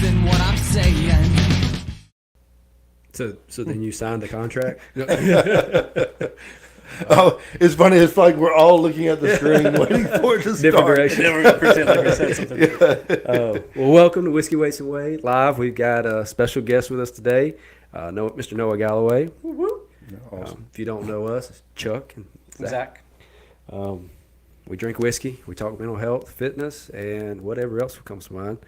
than what I'm saying. So then you signed the contract? Oh, it's funny. It's like we're all looking at the screen waiting for it to Different start. direction. Never pretend like we said something. Well, welcome to Whiskey Weights and Whey Live. We've got a special guest with us today, Mr. Noah Galloway. Awesome. If you don't know us, it's Chuck and Zach. We drink whiskey. We talk mental health, fitness, and whatever else comes to mind.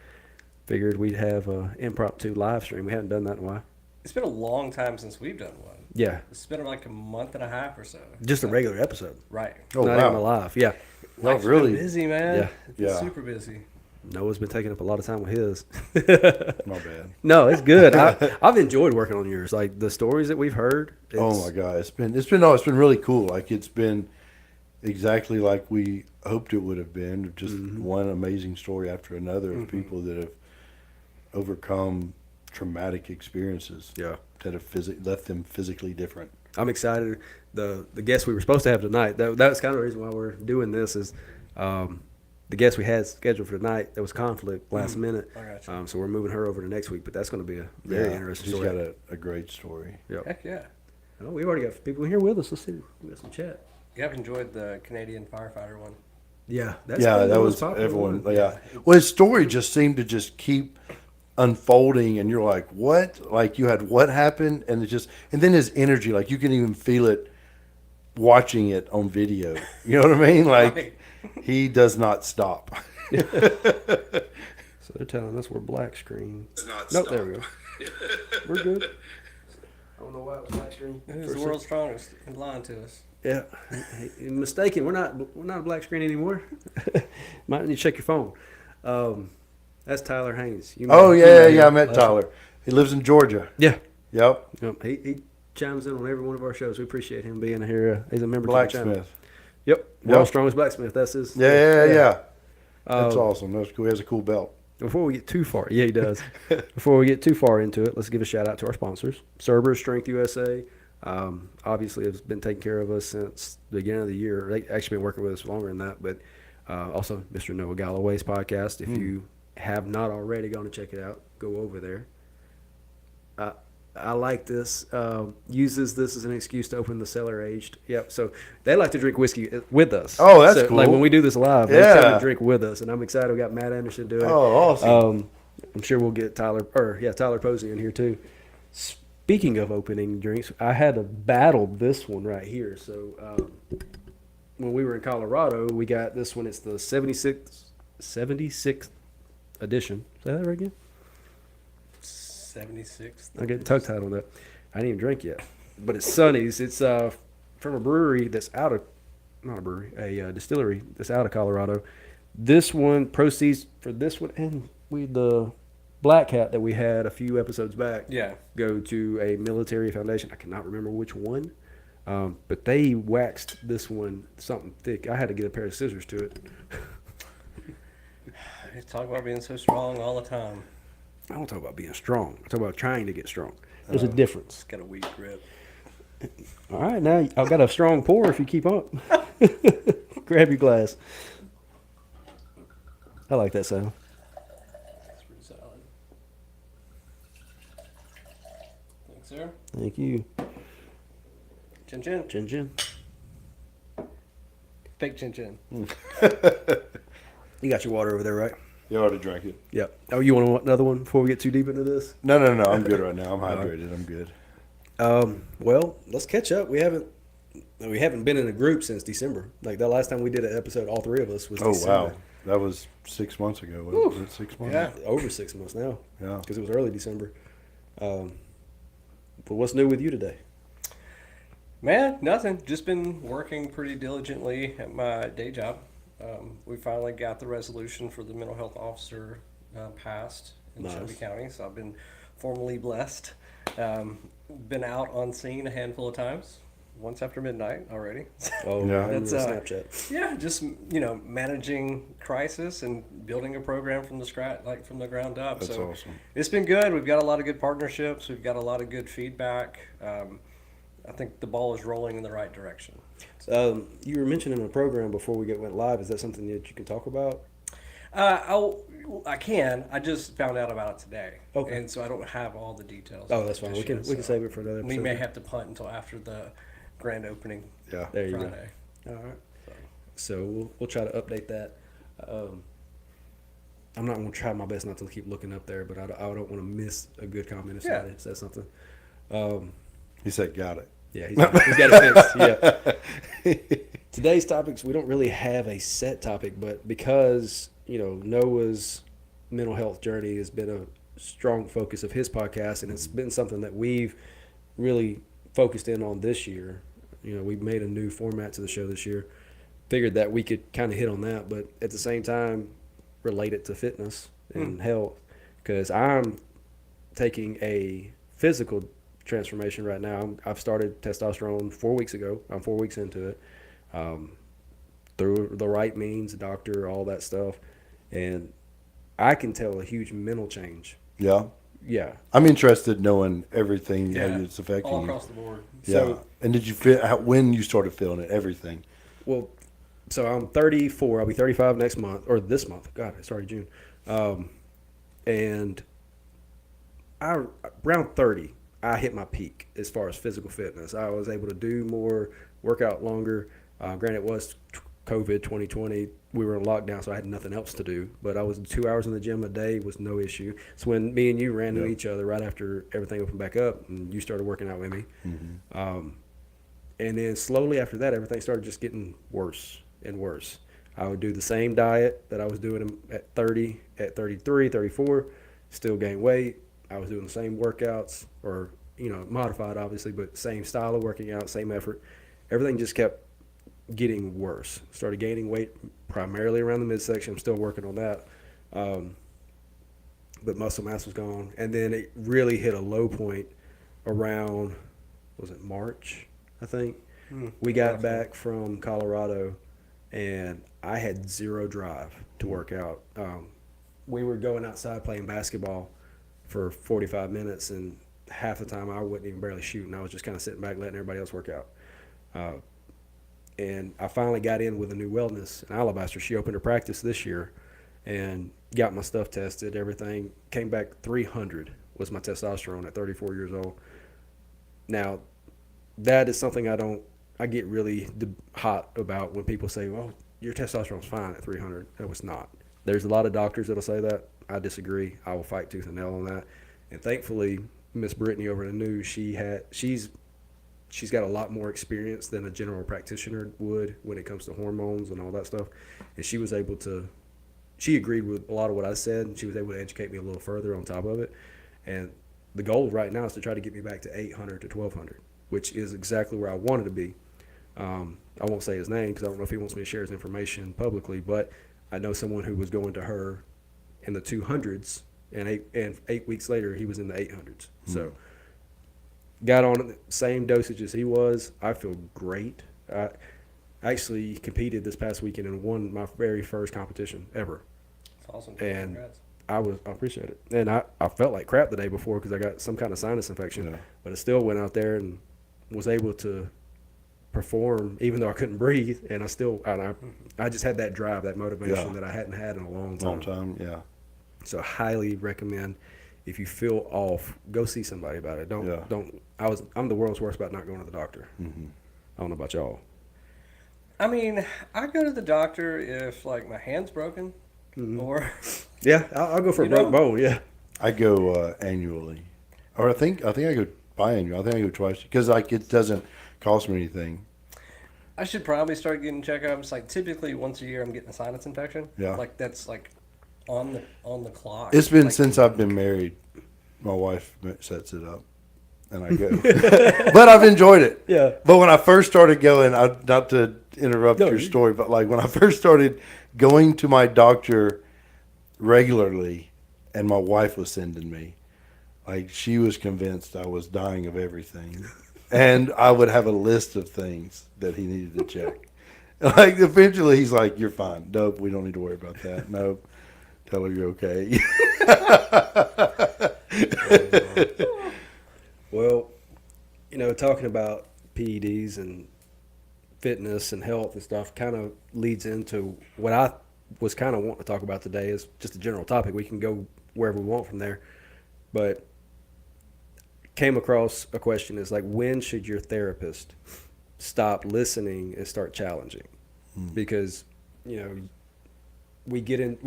Figured we'd have an impromptu live stream. We haven't done that in a while. It's been a long time since we've done one. Yeah, It's been like a month and a half or so. just a regular episode. Right. Oh, Not wow. even a live. Yeah. Not Life's really. been busy, man. Yeah. It's been Yeah. super busy. Noah's been taking up a lot of time with his. My bad. No, it's good. I've enjoyed working on yours. Like the stories that we've heard. Oh my God, it's been really cool. Like it's been exactly like we hoped it would have been. Just one amazing story after another of people that have overcome traumatic experiences. Yeah. That have left them physically different. I'm excited. The guest we were supposed to have tonight, that was kind of the reason why we're doing this is the guest we had scheduled for tonight, there was conflict last minute. I gotcha. So we're moving her over to next week, but that's going to be a very interesting She's story. got a great story. Yep. Heck yeah. Oh, we've already got people here with us. Let's see. We got some chat. You have enjoyed the Canadian firefighter one. Yeah. Yeah, been that the was most popular everyone. one. Yeah. Well, his story just seemed to just keep unfolding, and you're like, what? Like you had what happened, and and then his energy, like you can even feel it watching it on video. You know what I mean? Like Right. he does not stop. So they're telling us we're black screen. Nope, there we go. We're good. I don't know why it was black screen. Who's the world's strongest and lying to us? Yeah, you're mistaken. We're not a black screen anymore. Might need to check your phone. That's Tyler Haynes. You Oh met- yeah, you yeah. I him met last Tyler. He lives in Georgia. Yeah. Yep. Yep. He chimes in on every one of our shows. We appreciate him being here. He's a member of the channel. Blacksmith. Yep. World's strongest blacksmith. That's his. Yeah. That's awesome. That's cool. He has a cool belt. Before we get too far, yeah, he does. Before we get too far into it, let's give a shout out to our sponsors. Cerberus Strength USA. Obviously, has been taking care of us since the beginning of the year. They actually been working with us longer than that. But also, Mr. Noah Galloway's podcast. If you have not already gone to check it out, go over there. I like this. Uses this as an excuse to open the cellar aged. Yep. So they like to drink whiskey with us. Oh, that's cool. Like when we do this live, they Yeah. come to drink with us, and I'm excited. We got Matt Anderson doing it. Oh, awesome. I'm sure we'll get Tyler Posey in here too. Speaking of opening drinks, I had to battle this one right here. So when we were in Colorado, we got this one. It's the 76th edition. Say that right again? 76. I get tongue tied on that. I didn't even drink yet. But it's Sonny's. It's from a brewery that's out of, not a brewery, a distillery that's out of Colorado. This one, proceeds for this one, and the Black Hat that we had a few episodes back go to a military foundation. I cannot remember which one, but they waxed this one something thick. I had to get a pair of scissors to it. They talk about being so strong all the time. I don't talk about being strong. I talk about trying to get strong. There's a difference. It's got a weak grip. All right, now I've got a strong pour if you keep up. Grab your glass. I like that sound. It's pretty solid. Thanks, sir. Thank you. Chin chin. Chin chin. Fake chin chin. You got your water over there, right? You already drank it. Yep. Oh, you want another one before we get too deep into this? No. I'm good right now. I'm hydrated. I'm good. Well, let's catch up. We haven't been in a group since December. Like the last time we did an episode, all three of us was Oh, December. wow. That was 6 months ago. Was it 6 months? Yeah. Over 6 months now. Yeah. Because it was early December. But what's new with you today? Man, nothing. Just been working pretty diligently at my day job. We finally got the resolution for the mental health officer passed in Nice. Shelby County, so I've been formally blessed. Been out on scene a handful of times, once after midnight already. Oh, Yeah. I remember That's, Snapchat. Yeah, just managing crisis and building a program from the ground up. That's so awesome. it's been good. We've got a lot of good partnerships. We've got a lot of good feedback. I think the ball is rolling in the right direction. You were mentioning a program before we went live. Is that something that you can talk about? I can. I just found out about it today. Okay. And so I don't have all the details. Oh, of that's it fine. just We can yet, we can so save it for another we episode. may have to punt until after the grand opening Yeah. There you Friday. go. All right. So we'll try to update that. I'm not going to try my best not to keep looking up there, but I don't want to miss a good comment if somebody says something. He said, got it. Yeah, he's got it fixed. Yeah. Today's topics, we don't really have a set topic, but because, Noah's mental health journey has been a strong focus of his podcast, and it's been something that we've really focused in on this year. We've made a new format to the show this year. Figured that we could kind of hit on that, but at the same time, relate it to fitness and health, because I'm taking a physical transformation right now. I've started testosterone 4 weeks ago. I'm 4 weeks into it, through the right means, doctor, all that stuff, and I can tell a huge mental change. Yeah. Yeah. I'm interested knowing everything how Yeah. it's affecting All you. across the board. Yeah. So- And did you feel when you started feeling it? Everything. Well, so I'm 34. I'll be 35 next month, or this month. God, it's already June. And around 30, I hit my peak as far as physical fitness. I was able to do more, work out longer. Granted, it was COVID 2020. We were in lockdown, so I had nothing else to do. But I was 2 hours in the gym a day was no issue. So when me and you ran into each other right after everything opened back up, and you started working out with me, and then slowly after that, everything started just getting worse and worse. I would do the same diet that I was doing at 30, at 33, 34, still gain weight. I was doing the same workouts, or, modified obviously, but same style of working out, same effort. Everything just kept getting worse. Started gaining weight primarily around the midsection. I'm still working on that. But muscle mass was gone. And then it really hit a low point around, was it March, I think? We got back from Colorado, and I had zero drive to work out. We were going outside playing basketball for 45 minutes, and half the time I wasn't even barely shooting. I was just kind of sitting back letting everybody else work out. And I finally got in with a new wellness in Alabaster. She opened her practice this year and got my stuff tested. Everything came back 300 was my testosterone at 34 years old. Now, that is something I get really hot about when people say, well, your testosterone's fine at 300. That was not. There's a lot of doctors that'll say that. I disagree. I will fight tooth and nail on that. And thankfully, Miss Brittany over in the news, she's got a lot more experience than a general practitioner would when it comes to hormones and all that stuff. And she was able to, she agreed with a lot of what I said, and she was able to educate me a little further on top of it. And the goal right now is to try to get me back to 800 to 1200, which is exactly where I wanted to be. I won't say his name because I don't know if he wants me to share his information publicly, but I know someone who was going to her in the 200s, and 8 weeks later he was in the 800s. So got on the same dosage as he was. I feel great. I actually competed this past weekend and won my very first competition ever. It's awesome. And Congrats. I appreciate it. And I felt like crap the day before because I got some kind of sinus infection. Yeah. But I still went out there and was able to perform even though I couldn't breathe. And I just had that drive, that motivation that I hadn't had in a long time. Long time, yeah. So I highly recommend, if you feel off, go see somebody about it. I'm the world's worst about not going to the doctor. Mm-hmm. I don't know about y'all. I mean, I go to the doctor if, like, my hand's broken or... Yeah, I'll go for a broke bone, yeah. I go annually, or I think I go biannual. I think I go twice because it doesn't cost me anything. I should probably start getting checkups. Like, typically once a year I'm getting a sinus infection. Yeah. Like, that's, like, on the clock. It's been like, since I've been married. My wife sets it up, and I go. But I've enjoyed it. Yeah. But when I first started going, not to interrupt No, your story, but like when I first started going to my doctor regularly, and my wife was sending me, like she was convinced I was dying of everything, and I would have a list of things that he needed to check. Like eventually, he's like, "You're fine. Nope, we don't need to worry about that. Nope, tell her you're okay." Well, talking about PEDs and fitness and health and stuff kind of leads into what I was kind of wanting to talk about today is just a general topic. We can go wherever we want from there. But came across a question is like, when should your therapist stop listening and start challenging? Because, you know, we've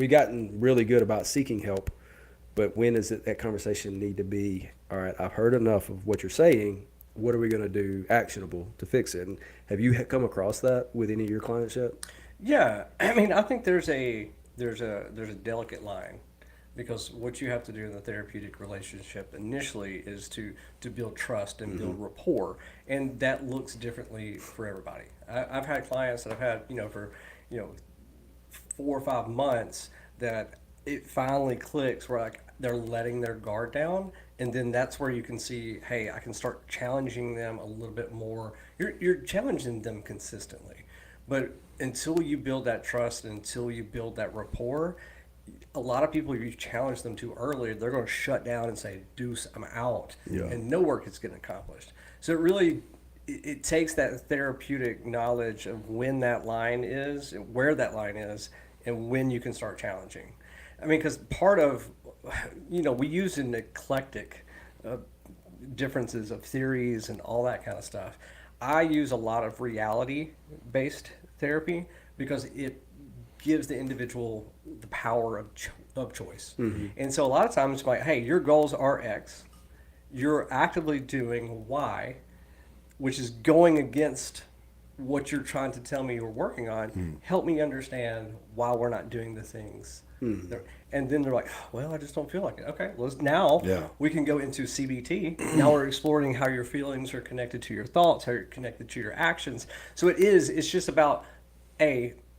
gotten really good about seeking help, but when does that conversation need to be, all right, I've heard enough of what you're saying. What are we going to do actionable to fix it? And have you come across that with any of your clients yet? Yeah, I mean, I think there's a delicate line, because what you have to do in the therapeutic relationship initially is to build trust and build rapport, and that looks differently for everybody. I've had clients that I've had, for 4 or 5 months, that it finally clicks where like they're letting their guard down, and then that's where you can see, hey, I can start challenging them a little bit more. You're challenging them consistently, but until you build that trust, until you build that rapport, a lot of people, you challenge them too early, they're going to shut down and say, "Deuce, I'm out," and no work is getting accomplished. So it really it takes that therapeutic knowledge of when that line is, where that line is, and when you can start challenging. I mean, because part of, we use an eclectic differences of theories and all that kind of stuff. I use a lot of reality-based therapy because it gives the individual the power of choice. And so a lot of times it's like, hey, your goals are X, you're actively doing Y, which is going against what you're trying to tell me you're working on. Help me understand why we're not doing the things. And then they're like, well, I just don't feel like it. Okay, well, now we can go into CBT. Now we're exploring how your feelings are connected to your thoughts, how you're connected to your actions. So it's just about,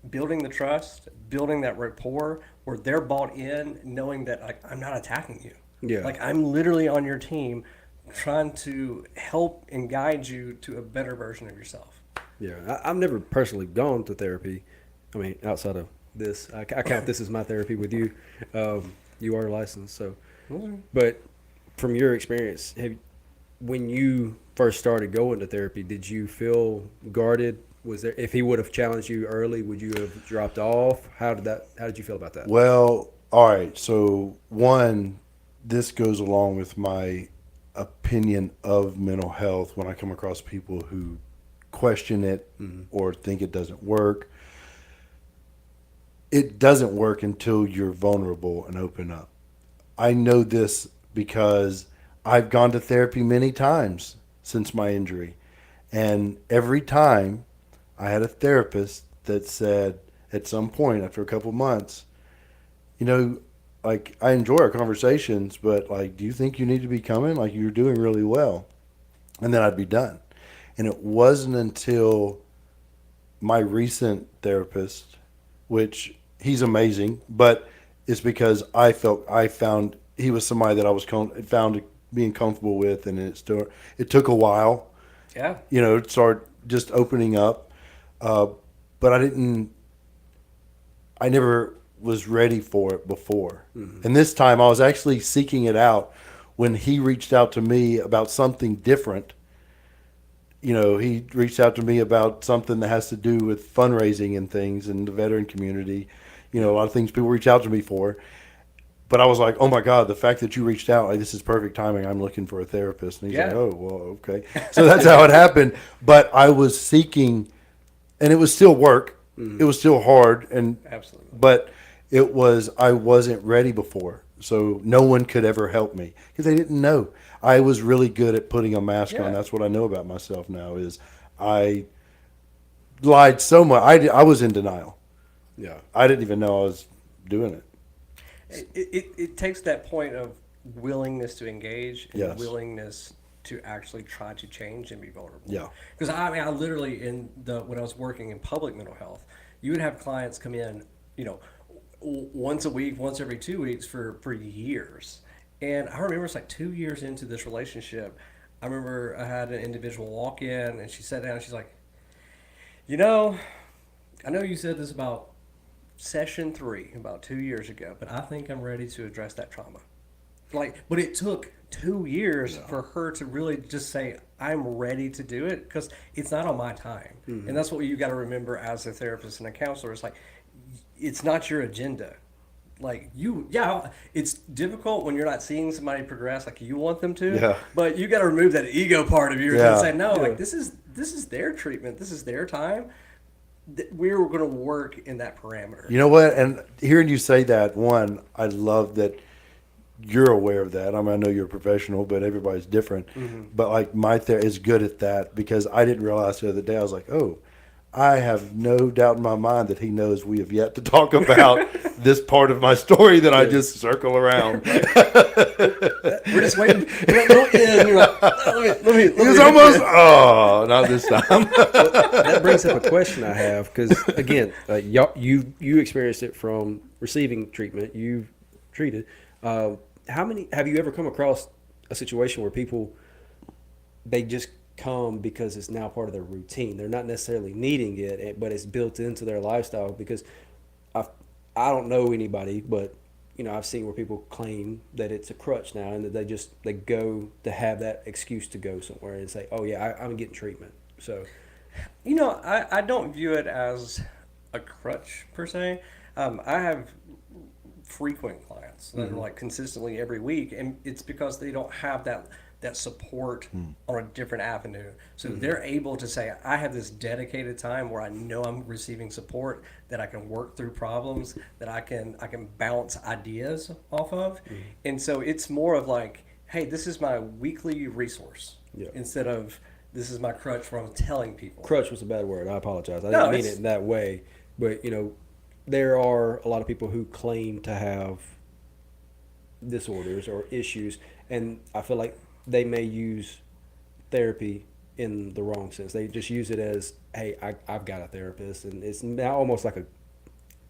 building the trust, building that rapport where they're bought in, knowing that, like, I'm not attacking you. Yeah. Like, I'm literally on your team trying to help and guide you to a better version of yourself. Yeah, I've never personally gone to therapy. I mean, outside of this, I count this as my therapy with you. You are licensed, so. But from your experience, when you first started going to therapy, did you feel guarded? Was there, if he would have challenged you early, would you have dropped off? How did you feel about that? Well, all right. So one, this goes along with my opinion of mental health when I come across people who question it or think it doesn't work. It doesn't work until you're vulnerable and open up. I know this because I've gone to therapy many times since my injury. And every time I had a therapist that said at some point after a couple months, like, I enjoy our conversations, but, like, do you think you need to be coming? Like, you're doing really well. And then I'd be done. And it wasn't until my recent therapist, which he's amazing, but it's because I found he was somebody that I was found being comfortable with, and it took a while. Yeah. To start just opening up. But I never was ready for it before. And this time I was actually seeking it out when he reached out to me about something different. He reached out to me about something that has to do with fundraising and things in the veteran community. A lot of things people reach out to me for. But I was like, oh my God, the fact that you reached out, like, this is perfect timing. I'm looking for a therapist. And he's like, oh, well, okay. So that's how it happened. But I was seeking, and it was still work. It was still hard. Absolutely. But I wasn't ready before. So no one could ever help me because they didn't know. I was really good at putting a mask on. That's what I know about myself now is I lied so much. I was in denial. Yeah. I didn't even know I was doing it. It takes that point of willingness to engage and Yes. willingness to actually try to change and be vulnerable. Yeah. Because I literally when I was working in public mental health, you would have clients come in, once a week, once every 2 weeks for years. And I remember it's like 2 years into this relationship, I remember I had an individual walk in and she sat down and she's like, I know you said this about session 3 about 2 years ago, but I think I'm ready to address that trauma. But it took 2 years for her to really just say, I'm ready to do it, because it's not on my time. And that's what you got to remember as a therapist and a counselor. It's like, it's not your agenda. Like it's difficult when you're not seeing somebody progress like you want them to. Yeah. But you got to remove that ego part of yours Yeah. and say, no, Yeah. like this is their treatment, this is their time. We're going to work in that parameter. You know what? And hearing you say that, one, I love that you're aware of that. I mean, I know you're a professional, but everybody's different. But like my therapist is good at that because I didn't realize the other day. I was like, oh, I have no doubt in my mind that he knows we have yet to talk about this part of my story that I just circle around. We're just waiting. You're like, let me. It was almost, oh, not this time. That brings up a question I have because again, you experienced it from receiving treatment. You've treated. How many have you ever come across a situation where people they just come because it's now part of their routine? They're not necessarily needing it, but it's built into their lifestyle. Because I don't know anybody, but I've seen where people claim that it's a crutch now, and that they go to have that excuse to go somewhere and say, "Oh yeah, I'm getting treatment." So, I don't view it as a crutch per se. I have frequent clients that are like consistently every week, and it's because they don't have that support on a different avenue. So they're able to say, I have this dedicated time where I know I'm receiving support, that I can work through problems, that I can bounce ideas off of. And so it's more of like, hey, this is my weekly resource, instead of this is my crutch where I'm telling people. crutch was a bad word. I apologize. I No, didn't mean it in that way. But there are a lot of people who claim to have disorders or issues, and I feel like they may use therapy in the wrong sense. They just use it as, hey, I've got a therapist, and it's now almost like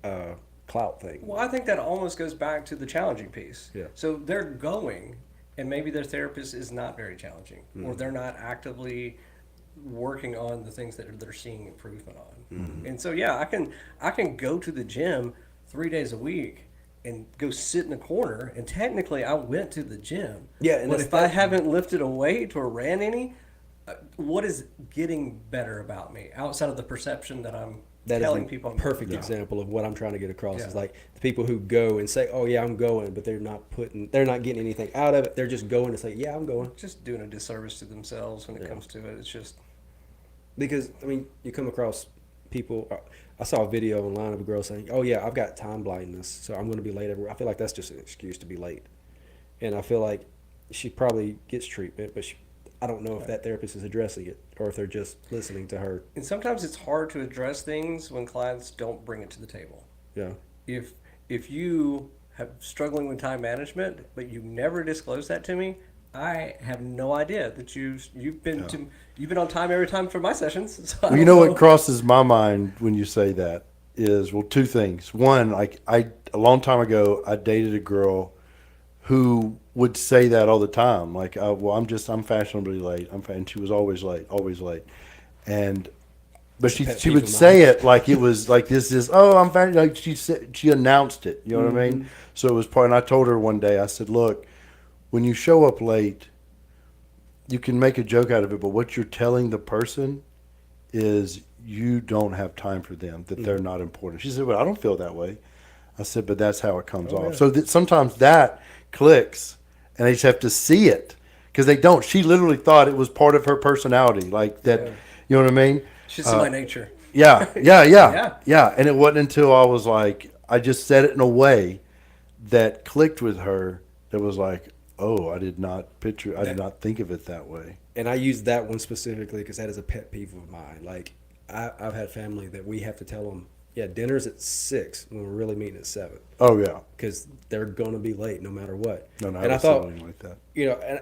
a clout thing. Well, I think that almost goes back to the challenging piece. Yeah. So they're going, and maybe their therapist is not very challenging, or they're not actively working on the things that they're seeing improvement on. And so, yeah, I can go to the gym 3 days a week and go sit in a corner, and technically I went to the gym. Yeah, and but if I haven't lifted a weight or ran any, what is getting better about me outside of the perception that I'm telling is people? a perfect example of what I'm trying to get across. Yeah. Is like the people who go and say, "Oh yeah, I'm going," but they're not getting anything out of it. They're just going to say, "Yeah, I'm going." Just doing a disservice to themselves when it comes to it. It's just Because you come across people. I saw a video online of a girl saying, "Oh yeah, I've got time blindness, so I'm going to be late everywhere." I feel like that's just an excuse to be late, and I feel like she probably gets treatment, but I don't know if that therapist is addressing it or if they're just listening to her. And sometimes it's hard to address things when clients don't bring it to the table. Yeah, If you have struggling with time management, but you never disclose that to me, I have no idea that you've been on time every time for my sessions. So I Well, you don't know what crosses my mind when you say that is, well, two things. One, like a long time ago, I dated a girl who would say that all the time. Like, well, I'm fashionably late. And she was always late, but she pet peeve would of say it like it was like this is, oh, I'm fashionably, like she announced it. You know what I mean? So it was part. And I told her one day, I said, look, when you show up late, you can make a joke out of it, but what you're telling the person is you don't have time for them, that they're not important. She said, well, I don't feel that way. I said, but that's how it comes off. Yeah. So that sometimes that clicks, and they just have to see it, because they don't. She literally thought it was part of her personality, like that. Yeah. You know what I mean? She's in my nature. Yeah. Yeah. And it wasn't until I was like, I just said it in a way that clicked with her. That was like, oh, I did not think of it that way. and I use that one specifically because that is a pet peeve of mine. Like I've had family that we have to tell them, yeah, dinner's at 6 when we're really meeting at 7. Oh yeah. Because they're going to be late no matter what. No, and I I thought, something like that. and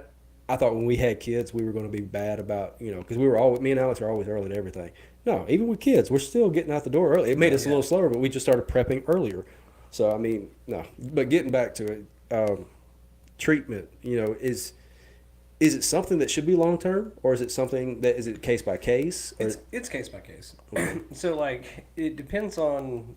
I thought when we had kids, we were going to be bad about, because me and Alex are always early to everything. No, even with kids, we're still getting out the door early. It made us a little slower, but we just started prepping earlier. So, no. But getting back to it, treatment, is it something that should be long term, or is it something that is it case by case? It's case by case. So like it depends on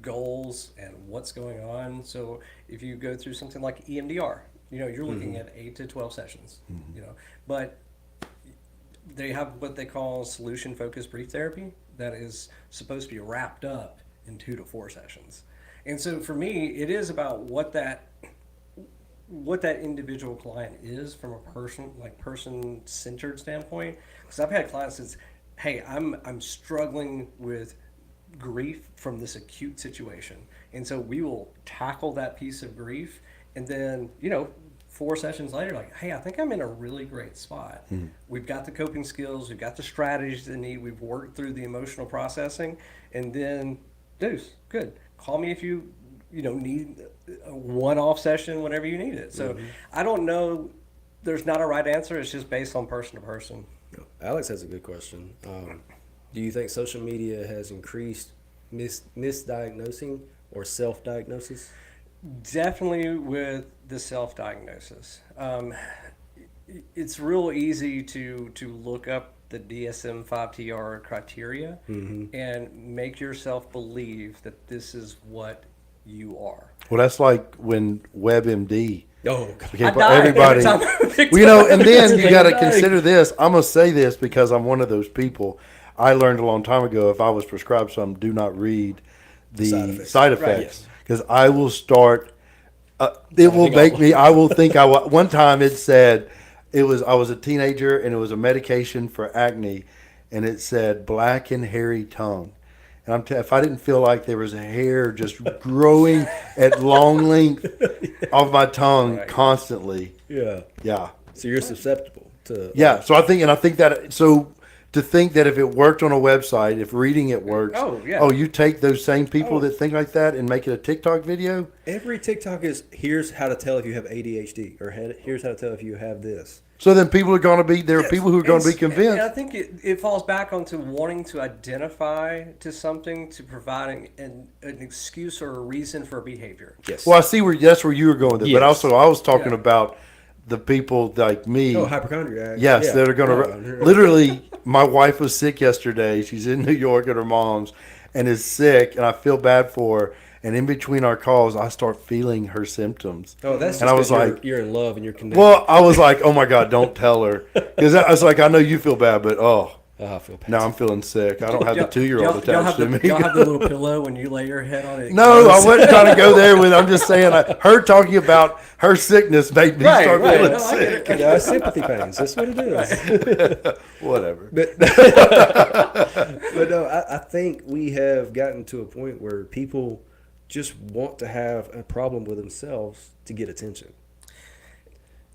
goals and what's going on. So if you go through something like EMDR, you're looking at 8 to 12 sessions. But they have what they call solution focused brief therapy that is supposed to be wrapped up in 2 to 4 sessions. And so for me, it is about what that individual client is from a person centered standpoint. Because I've had clients that say, hey, I'm struggling with grief from this acute situation. And so we will tackle that piece of grief, and then, 4 sessions later, like, hey, I think I'm in a really great spot. We've got the coping skills, we've got the strategies they need, we've worked through the emotional processing, and then, deuce, good. Call me if you need a one-off session whenever you need it. So I don't know. There's not a right answer. It's just based on person to person. Alex has a good question. Do you think social media has increased misdiagnosing or self-diagnosis? Definitely with the self-diagnosis. It's real easy to look up the DSM-5TR criteria and make yourself believe that this is what you are. Well, that's like when WebMD. Oh, God. Okay, I but died everybody. every time I picked Well, up and then you got to died. consider this. I'm gonna say this because I'm one of those people. I learned a long time ago, if I was prescribed something, do not read the side Right, effects yes. because I will start. It will make me. I will think. One time it said, I was a teenager and it was a medication for acne, and it said black and hairy tongue. And if I didn't feel like there was a hair just growing at long length of my tongue constantly, Yeah. yeah. So you're susceptible to. Yeah, so I think that to think that if it worked on a website, if reading it works, Oh, yeah. oh, you take those same people Oh. that think like that and make it a TikTok video. Every TikTok is here's how to tell if you have ADHD or here's how to tell if you have this. So then people are going to be there. Are people who are going to be And I convinced. think it falls back onto wanting to identify to something to provide an excuse or a reason for behavior. Yes. Well, I see that's where you were going with it, but Yes. also I was talking Yeah. about the people like me. Oh, hypochondriac. Yes, Yeah. that are going to literally. My wife was sick yesterday. She's in New York at her mom's and is sick, and I feel bad for her. And in between our calls, I start feeling her symptoms. Oh, that's just and I was 'cause like, you're in love and you're connected. well, I was like, oh my God, don't tell her, because I was like, I know you feel bad, but I feel bad. now I'm feeling sick. I don't have the Y'all- 2-year-old y'all have attached to the, me. Y'all have the little pillow when you lay your head on it. No, I wasn't trying to go there with. I'm just saying, her talking about her sickness made me Right, start right. feeling No, I get sick. Yeah, it's sympathy pains. That's what it is. Whatever. But no, I think we have gotten to a point where people just want to have a problem with themselves to get attention.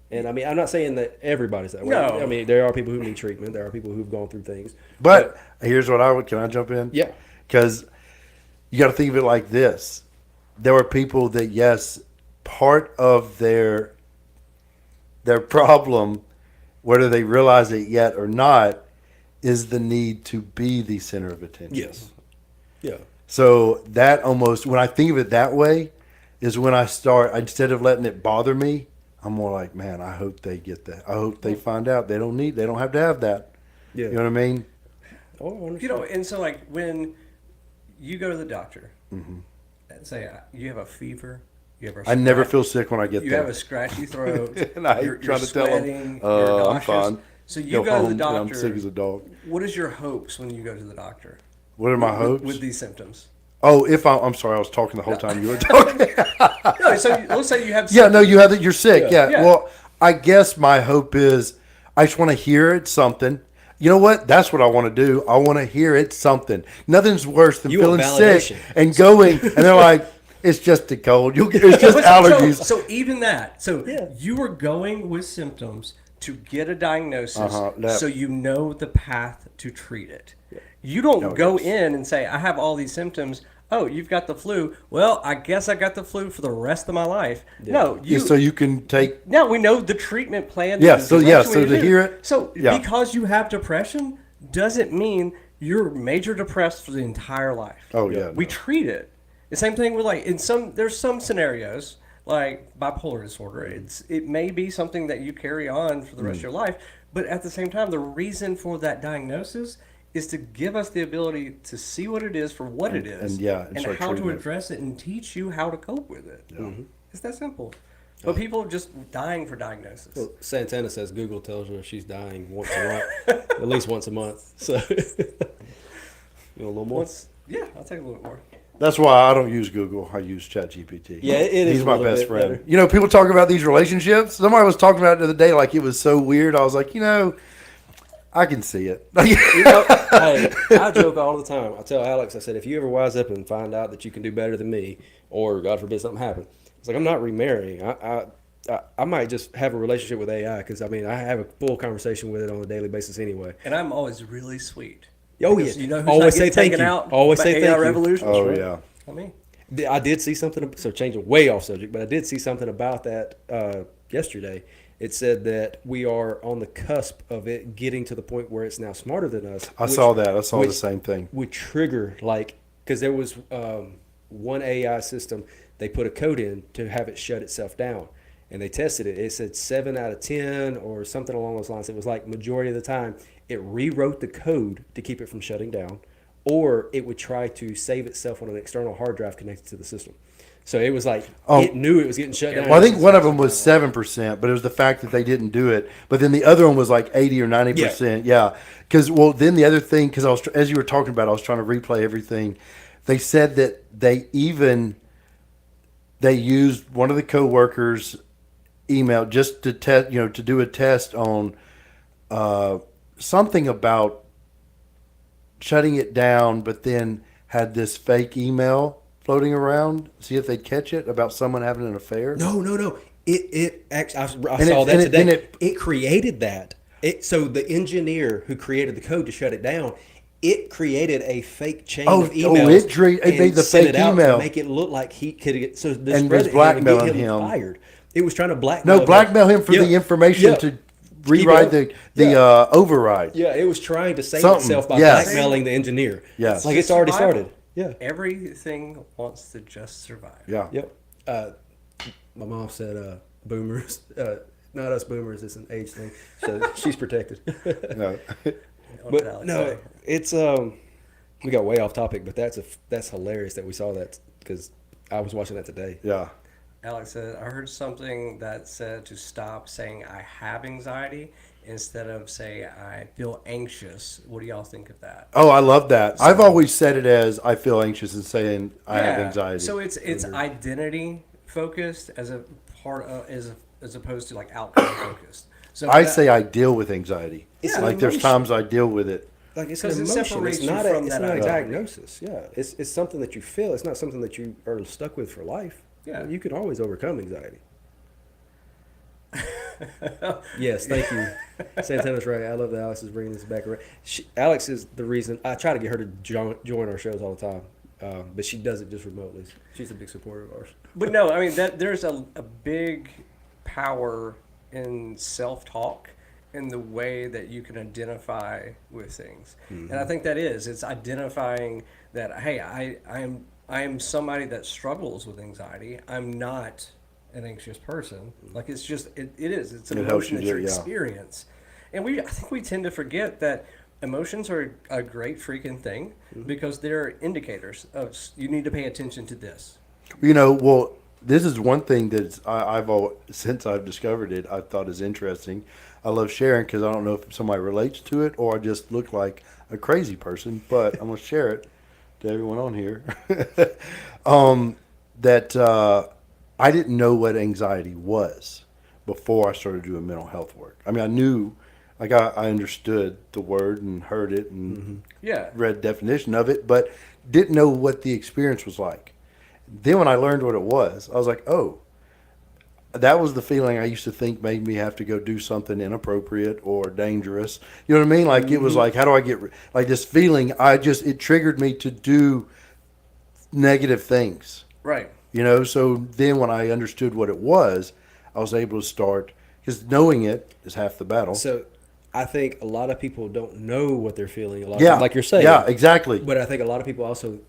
And I mean, I'm not saying that everybody's that way. No. I mean, there are people who need treatment. There are people who've gone through things. But here's what I would. Can I jump in? Yeah. Because you got to think of it like this: there were people that, yes, part of their problem, whether they realize it yet or not, is the need to be the center of attention. Yes. Yeah. So that almost, when I think of it that way, is when I start, instead of letting it bother me, I'm more like, man, I hope they get that. I hope they find out they don't have to have that. Yeah. You know what I mean? Oh, I understand. And so like when you go to the doctor and say you have a fever, you have a I never scratch- feel sick when I get you there. have a scratchy throat, And I you're try to tell sweating, them, you're I'm nauseous. fine. So you go to home the and doctor. I'm sick as a dog. What is your hopes when you go to the doctor? What are my with, hopes? with these symptoms? Oh, I'm sorry, I was talking the whole time you were talking. No, so let's say you have Yeah, no, you have it. You're sick. Yeah. Yeah. Well, I guess my hope is I just want to hear it something. You know what? That's what I want to do. I want to hear it something. Nothing's worse than You want feeling sick validation. and going, and they're like, "It's just a cold. It's just So- allergies." So even that. So Yeah. you were going with symptoms to get a diagnosis, that- so you know the path to treat it. You don't No, go yes. in and say, "I have all these symptoms." Oh, you've got the flu. Well, I guess I got the flu for the rest of my life. No, Yeah, so you can take. now we know the treatment plan. Yeah, the so yeah, direction so we to do. hear it- So yeah. because you have depression doesn't mean you're major depressed for the entire life. Oh yeah. We no. treat it. The same thing with like there's some scenarios like bipolar disorder. It may be something that you carry on for the rest of your life, but at the same time, the reason for that diagnosis is to give us the ability to see what it is for what it is, and start how to treating it. address it and teach you how to cope with it. It's that simple. But people are just dying for diagnosis. Well, Santana says Google tells her she's dying once a month, at least once a month. So, you know, a little more. Yeah, I'll take a little bit more. That's why I don't use Google. I use ChatGPT. Yeah, it is He's a my little best bit friend. better. You know, people talk about these relationships. Somebody was talking about it the other day like it was so weird. I was like, I can see it. You know, hey, I joke all the time. I tell Alex, I said, if you ever wise up and find out that you can do better than me, or God forbid something happen, it's like I'm not remarrying. I might just have a relationship with AI because I mean I have a full conversation with it on a daily basis anyway. And I'm always really sweet. Oh Because yeah, you know who's always not say getting thank taken you. out Always by say AI thank you. revolution? Oh, right. yeah. I mean, I did see something. So changing way off subject, but I did see something about that yesterday. It said that we are on the cusp of it getting to the point where it's now smarter than us. I saw that. I saw the same thing. Would trigger because there was one AI system. They put a code in to have it shut itself down, and they tested it. It said 7 out of 10 or something along those lines. It was like majority of the time it rewrote the code to keep it from shutting down, or it would try to save itself on an external hard drive connected to the system. So it was like it knew it was getting shut down. Well, I think one of them was 7%, but it was the fact that they didn't do it. But then the other one was like 80 or 90%. Yeah. Because then the other thing, because as you were talking about, I was trying to replay everything. They said that they used one of the coworkers' email just to test, to do a test on something about shutting it down, but then had this fake email floating around, see if they'd catch it about someone having an affair. No. It actually, I And saw it- that and it- today. and It created that. So the engineer who created the code to shut it down, it created a fake chain of emails. It made the sent fake it out email. to make it look like he could get so And discredit was him and blackmailing get him. fired. It was trying to blackmail. No, blackmail him for Yeah. the information Yeah. to Keep it rewrite up. the Yeah. override. Yeah, it was trying to save Something, itself by yes. blackmailing the engineer. Yes. Like it's already Survival. started. Yeah. Everything wants to just survive. Yeah. Yep. My mom said, "Boomers, not us boomers. It's an age thing." So she's protected. No. What did But Alex no, say? it's we got way off topic, but that's hilarious that we saw that because I was watching that today. Yeah. Alex said, I heard something that said to stop saying I have anxiety instead of say I feel anxious. What do y'all think of that? Oh, I love that. I've always said it as I feel anxious and saying I have Yeah. anxiety. So it's identity focused as a part of as opposed to like outcome focused. So I that- say I deal with anxiety. It's an like there's emotion. times I deal with it. Like it's an 'Cause it emotion. It's separates you not from it's that not a identity. diagnosis. Yeah, it's something that you feel. It's not something that you are stuck with for life. Yeah. You can always overcome anxiety. Yes, thank you. Santana's right. I love that Alex is bringing this back around. Alex is the reason I try to get her to join our shows all the time, but she does it just remotely. She's a big supporter of ours. But no, I mean that there's a big power in self-talk in the way that you can identify with things. And I think it's identifying that hey, I am somebody that struggles with anxiety. I'm not an anxious person. Like it's just it is. It's an It helps emotion you that you do it, yeah. experience. And I think we tend to forget that emotions are a great freaking thing because they're indicators of you need to pay attention to this. Well, this is one thing that since I've discovered it, I thought is interesting. I love sharing because I don't know if somebody relates to it or I just look like a crazy person, but I'm going to share it to everyone on here. I didn't know what anxiety was before I started doing mental health work. I mean, I knew, like I understood the word and heard it and Yeah. read the definition of it, but didn't know what the experience was like. Then when I learned what it was, I was like, oh, that was the feeling I used to think made me have to go do something inappropriate or dangerous. You know what I mean? Like it was like, how do I get like this feeling? It triggered me to do negative things. Right. So then when I understood what it was, I was able to start, because knowing it is half the battle. So I think a lot of people don't know what they're feeling. A lot Yeah. of, like you're saying. Yeah, exactly. But I think a lot of people also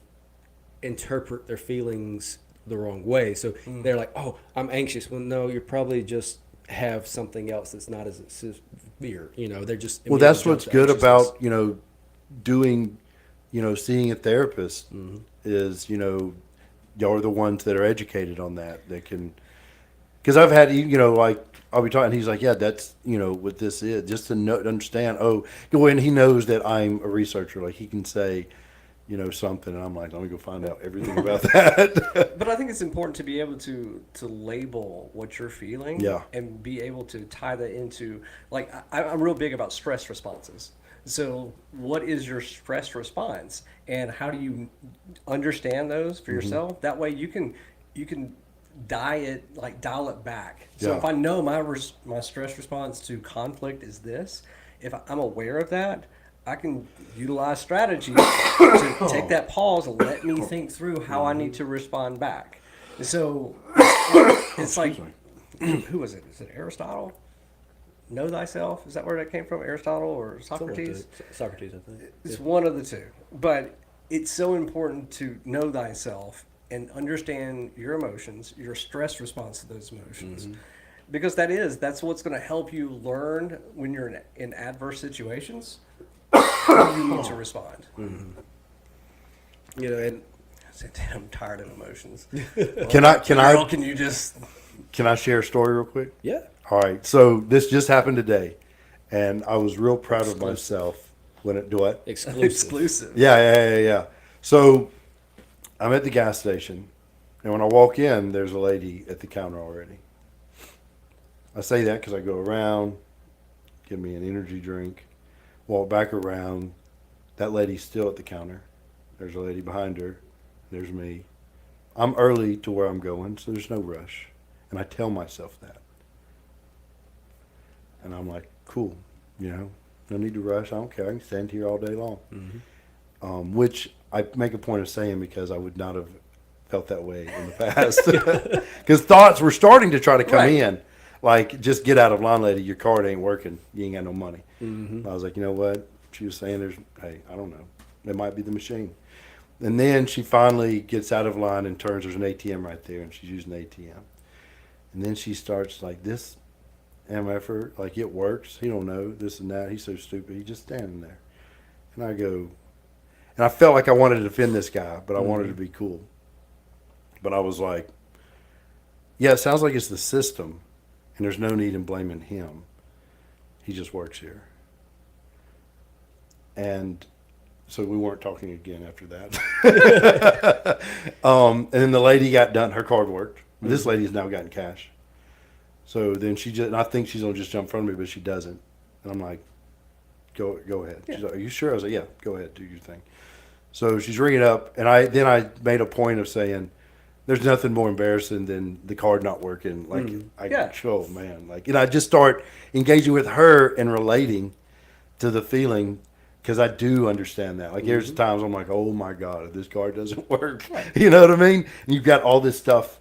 interpret their feelings the wrong way. So they're like, "Oh, I'm anxious." Well, no, you probably just have something else that's not as severe. They're just Well, that's immediately what's jump to good anxiousness. about, doing, seeing a therapist is, y'all are the ones that are educated on that can, because I've had, like, I'll be talking, he's like, yeah, that's, what this is, just to know, to understand, and he knows that I'm a researcher, like he can say, something, and I'm like, let me go find out everything about that. But I think it's important to be able to label what you're feeling, Yeah. and be able to tie that into, like, I'm real big about stress responses. So, what is your stress response, and how do you understand those for yourself? That way, you can dial it back. So, Yeah. if I know my stress response to conflict is this, if I'm aware of that, I can utilize strategies to take that pause and let me think through how I need to respond back. And so it's like, who was it? Is it Aristotle? Know thyself? Is that where that came from? Aristotle or Socrates? Socrates, I think. It's one of the two. But it's so important to know thyself and understand your emotions, your stress response to those emotions. Because that's what's going to help you learn when you're in adverse situations how you need to respond. And I said, "Damn, I'm tired of emotions." Can you just? Can I share a story real quick? yeah. All right. So this just happened today, and I was real proud of myself when it do what? Exclusive. Yeah. So I'm at the gas station, and when I walk in, there's a lady at the counter already. I say that because I go around, give me an energy drink, walk back around. That lady's still at the counter. There's a lady behind her. There's me. I'm early to where I'm going, so there's no rush. And I tell myself that. And I'm like, cool, no need to rush. I don't care. I can stand here all day long. Which I make a point of saying because I would not have felt that way in the past. Because thoughts were starting to try to come in. Like, just get out of line, lady. Your card ain't working. You ain't got no money. I was like, you know what? She was saying hey, I don't know. It might be the machine. And then she finally gets out of line and turns. There's an ATM right there, and she's using the ATM. And then she starts like, this MFer, like, it works. He don't know this and that. He's so stupid. He's just standing there. And I go, and I felt like I wanted to defend this guy, but I wanted to be cool. But I was like, yeah, it sounds like it's the system. And there's no need in blaming him. He just works here. And so we weren't talking again after that. And then the lady got done. Her card worked. This lady's now gotten cash. So then and I think she's going to just jump in front of me, but she doesn't. And I'm like, go ahead. Yeah. She's like, are you sure? I was like, yeah, go ahead, do your thing. So she's ringing up, and I made a point of saying, there's nothing more embarrassing than the card not working. Like, oh man, and I just start engaging with her and relating to the feeling, because I do understand that. Like, there's times I'm like, oh my God, if this card doesn't work, you know what I mean? And you've got all this stuff.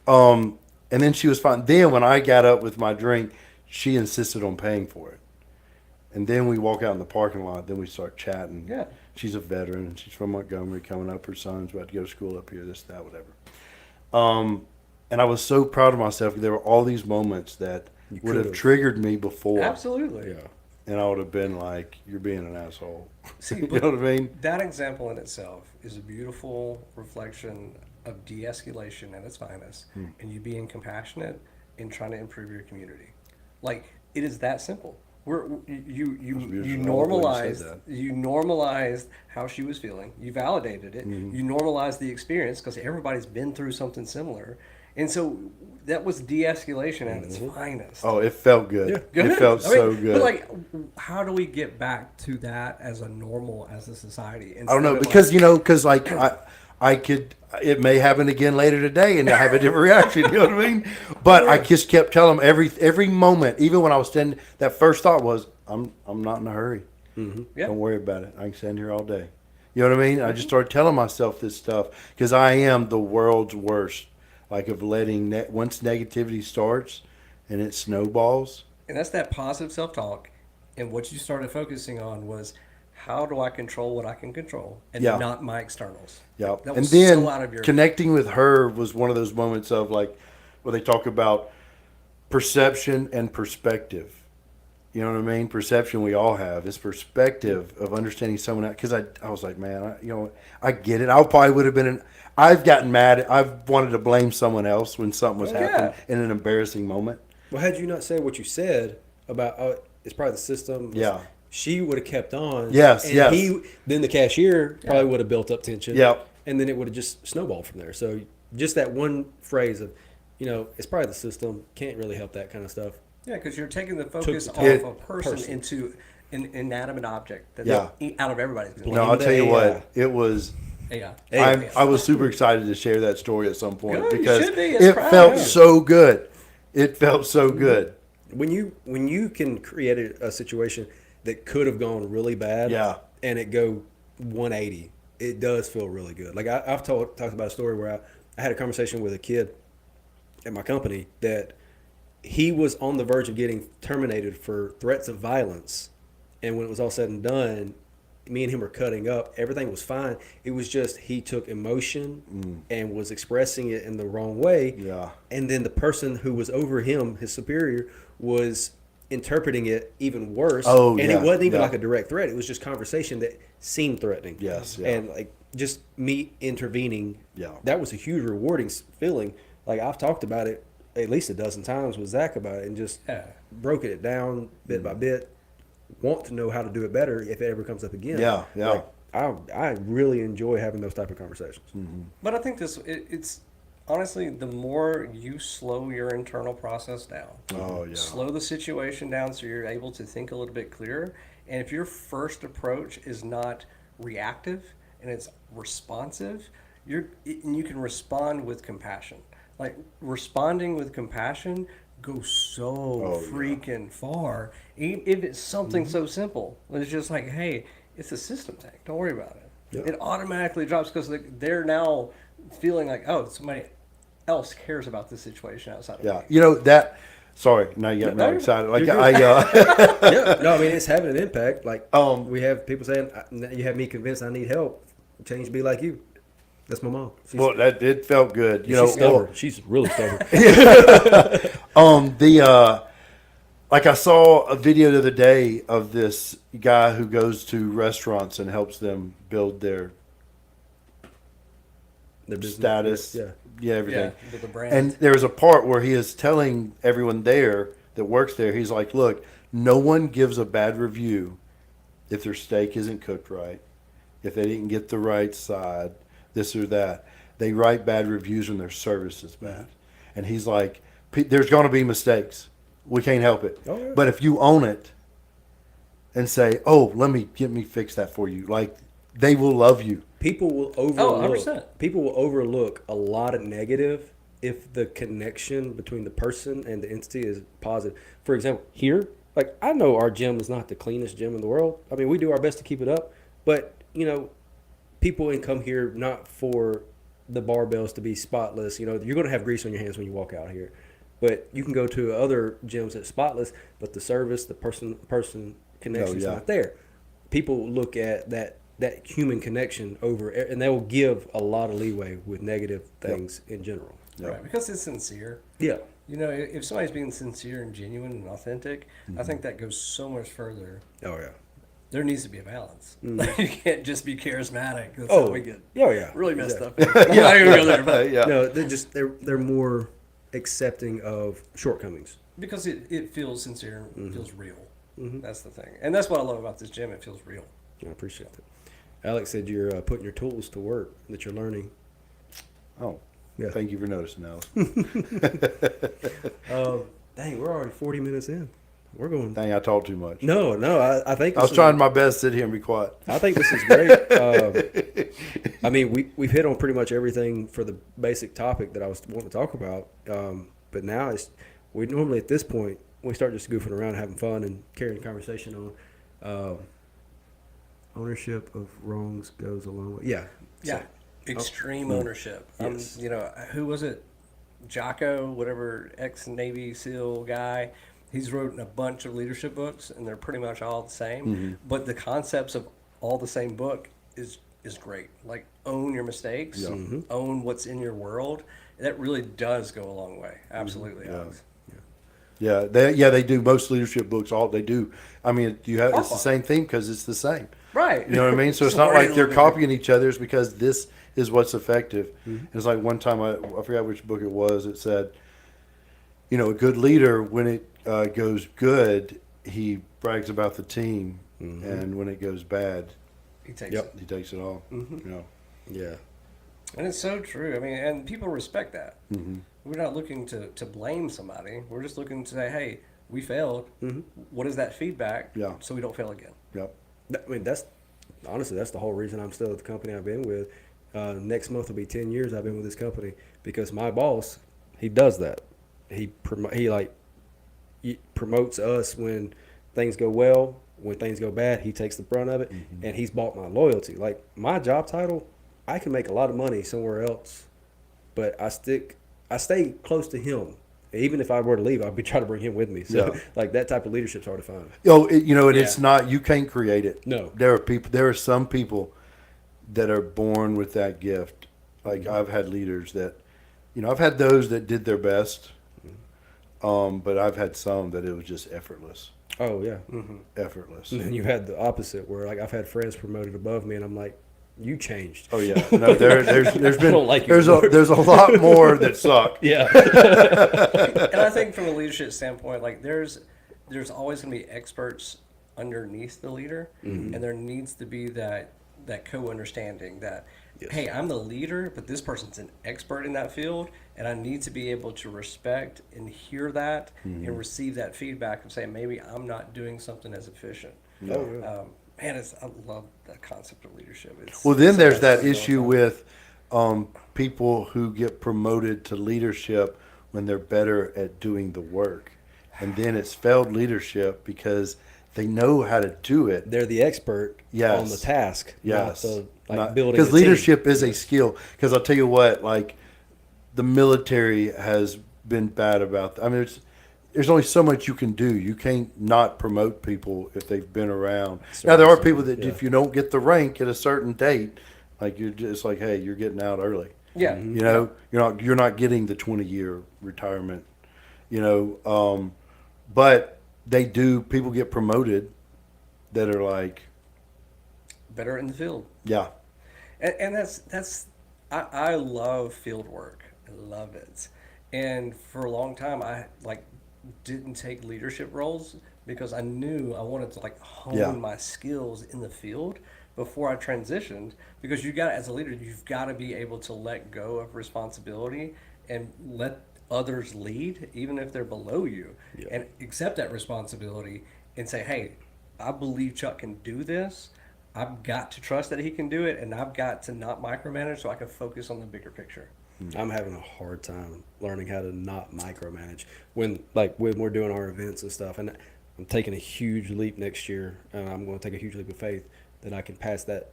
And then she was fine. Then when I got up with my drink, she insisted on paying for it. And then we walk out in the parking lot. Then we start chatting. Yeah. She's a veteran. She's from Montgomery, coming up. Her son's about to go to school up here, this, that, whatever. And I was so proud of myself. There were all these moments that would have triggered me before. Absolutely. Yeah. And I would have been like, you're being an asshole. See, You know what I mean? that example in itself is a beautiful reflection of de-escalation at its finest, and you being compassionate and trying to improve your community. Like, it is that simple. You normalized how she was feeling. You validated it. You normalized the experience because everybody's been through something similar, and so that was de-escalation at its finest. Oh, it felt good. Good. It felt so good. But like, how do we get back to that as a normal, as a society? I don't know, because I could. It may happen again later today, and I have a different reaction. You know what I mean? But I just kept telling them every moment, even when I was standing. That first thought was, I'm not in a hurry. Yeah. Don't worry about it. I can stand here all day. You know what I mean? I just started telling myself this stuff because I am the world's worst. Like, of letting once negativity starts and it snowballs. And that's that positive self-talk. And what you started focusing on was, how do I control what I can control and not my externals? Yeah. That And was then so out of your connecting with her was one of those moments of, like, where they talk about perception and perspective. You know what I mean? Perception we all have. This perspective of understanding someone else. Because I was like, man, I get it. I probably would have been I've gotten mad. I've wanted to blame someone else when something was happening in an embarrassing moment. Well, had you not said what you said about, it's probably the system. Yeah. she would have kept on. Yes, and yes. Then the cashier probably would have built up tension. Yep. And then it would have just snowballed from there. So just that one phrase of, it's probably the system, can't really help that kind of stuff. Yeah, because you're taking the focus off it- a person into an inanimate object that Yeah. out of everybody's going No, I'll tell you what, it was. AI. I was super excited to share that story at some point Good, you because should be. It's it proud. felt so good. It felt so good. When you can create a situation that could have gone really bad, Yeah. and it go 180, it does feel really good. Like I've talked about a story where I had a conversation with a kid at my company that he was on the verge of getting terminated for threats of violence, and when it was all said and done, me and him were cutting up. Everything was fine. It was just he took emotion and was expressing it in the wrong way. Yeah. And then the person who was over him, his superior, was interpreting it even worse. Oh, and yeah, it wasn't even yeah. like a direct threat. It was just conversation that seemed threatening. Yes, yeah. And like just me intervening. Yeah. That was a huge rewarding feeling. Like I've talked about it at least a dozen times with Zach about it and just broken it down bit by bit. Want to know how to do it better if it ever comes up again. Yeah, yeah. Like, I really enjoy having those type of conversations. But I think it's honestly, the more you slow your internal process down, Oh, yeah. slow the situation down so you're able to think a little bit clearer. And if your first approach is not reactive and it's responsive, and you can respond with compassion. Like responding with compassion goes so freaking far. If it's something so simple, it's just like, hey, it's a system thing. Don't worry about it. Yeah. It automatically drops because they're now feeling like, oh, somebody else cares about this situation outside of Yeah. me. You know that. Sorry, now you got me all No, excited. Like you're Yeah. No, I mean it's having an impact. Like we have people saying, "You have me convinced I need help. Change, be like you." That's my mom. well, that it felt good. You she's know, stubborn. She's really stubborn. like I saw a video the other day of this guy who goes to restaurants and helps them build their Their business, status, yeah. everything. Yeah, the brand. And there was a part where he is telling everyone there that works there, he's like, look, no one gives a bad review if their steak isn't cooked right, if they didn't get the right side, this or that. They write bad reviews when their service is bad. And he's like, there's going to be mistakes. We can't help it. Oh, yeah. But if you own it and say, oh, let me fix that for you, like, they will love you. People will overlook. 100%. People will overlook a lot of negative if the connection between the person and the entity is positive. For example, here, like I know our gym is not the cleanest gym in the world. I mean, we do our best to keep it up, but people can come here not for the barbells to be spotless. You're going to have grease on your hands when you walk out here, but you can go to other gyms that's spotless, but the service, the person connection is not there. People look at that human connection over, and they will give a lot of leeway with negative things in general. Right, because it's sincere. Yeah. If somebody's being sincere and genuine and authentic, I think that goes so much further. Oh yeah. There needs to be a balance. You can't just be charismatic. That's Oh, how we get yeah. really messed Exactly. up. I'm not even gonna go there, but Yeah. No, they're more accepting of shortcomings. because it feels sincere, and feels real. That's the thing, and that's what I love about this gym. It feels real. I appreciate that. Alex said you're putting your tools to work that you're learning. Oh, Yeah. thank you for noticing, Alex. Dang, we're already 40 minutes in. We're going. Dang, I talked too much. No, I think I was trying my best to sit here and be quiet. I think this is great. I mean, we've hit on pretty much everything for the basic topic that I was wanting to talk about. But now we normally at this point we start just goofing around, having fun, and carrying the conversation on. Ownership of wrongs goes a long way. Yeah. Yeah, So, extreme ownership. Yes. Who was it? Jocko, whatever, ex-Navy SEAL guy. He's written a bunch of leadership books, and they're pretty much all the same. But the concepts of all the same book is great. Like, own your mistakes, own what's in your world. That really does go a long way. Absolutely, Alex. Yeah, they do. Most leadership books, all they do. I mean, it's the Awful. same thing because it's the same. Right. You know what I mean? So it's not like they're copying each other's because this is what's effective. And it's like one time, I forgot which book it was, it said, a good leader, when it goes good, he brags about the team. and when it goes bad, He takes Yep. it. he takes it all. Mm-hmm. You know. Yeah. And it's so true. I mean, and people respect that. Mm-hmm. We're not looking to blame somebody. We're just looking to say, hey, we failed. Mm-hmm. What is that feedback? Yeah. So we don't fail again. Yep. I mean, that's honestly, that's the whole reason I'm still at the company I've been with. Next month will be 10 years I've been with this company because my boss, he does that. He promotes us when things go well. When things go bad, he takes the brunt of it, and he's bought my loyalty. Like my job title, I can make a lot of money somewhere else, but I stay close to him. Even if I were to leave, I'd be trying to bring him with me. So, Yeah. like that type of leadership's hard to find. And it's Yeah. not, you can't create it. No. There are some people that are born with that gift. Like Mm-hmm. I've had leaders that, I've had those that did their best, but I've had some that it was just effortless. Oh yeah. Effortless. And then you had the opposite, where like I've had friends promoted above me, and I'm like, you changed. Oh yeah, no, there's been don't like you there's anymore. there's a lot more that suck. Yeah. And I think from a leadership standpoint, like there's always going to be experts underneath the leader, and there needs to be that co-understanding that, Yes. hey, I'm the leader, but this person's an expert in that field, and I need to be able to respect and hear that and receive that feedback and say maybe I'm not doing something as efficient. Oh, yeah. Man, I love that concept of leadership. Well, then it's there's the best that thing issue going on. with people who get promoted to leadership when they're better at doing the work, and then it's failed leadership because they know how to do it. They're the expert Yes. on the task, Yes, not the building. because a team. leadership is a skill. Because I'll tell you what, like the military has been bad about. I mean, there's only so much you can do. You can't not promote people if they've been around. Now there are people that Yeah. if you don't get the rank at a certain date, like you're just like, hey, you're getting out early. Yeah. You're not getting the 20-year retirement. But they do. People get promoted that are like, Better in the field. yeah, And I love field work. I love it. And for a long time, I didn't take leadership roles because I knew I wanted to hone Yeah. my skills in the field before I transitioned. Because as a leader, you've got to be able to let go of responsibility and let others lead, even if they're below you, Yeah. and accept that responsibility and say, hey, I believe Chuck can do this. I've got to trust that he can do it, and I've got to not micromanage so I can focus on the bigger picture. I'm having a hard time learning how to not micromanage when we're doing our events and stuff. And I'm taking a huge leap next year, and I'm going to take a huge leap of faith that I can pass that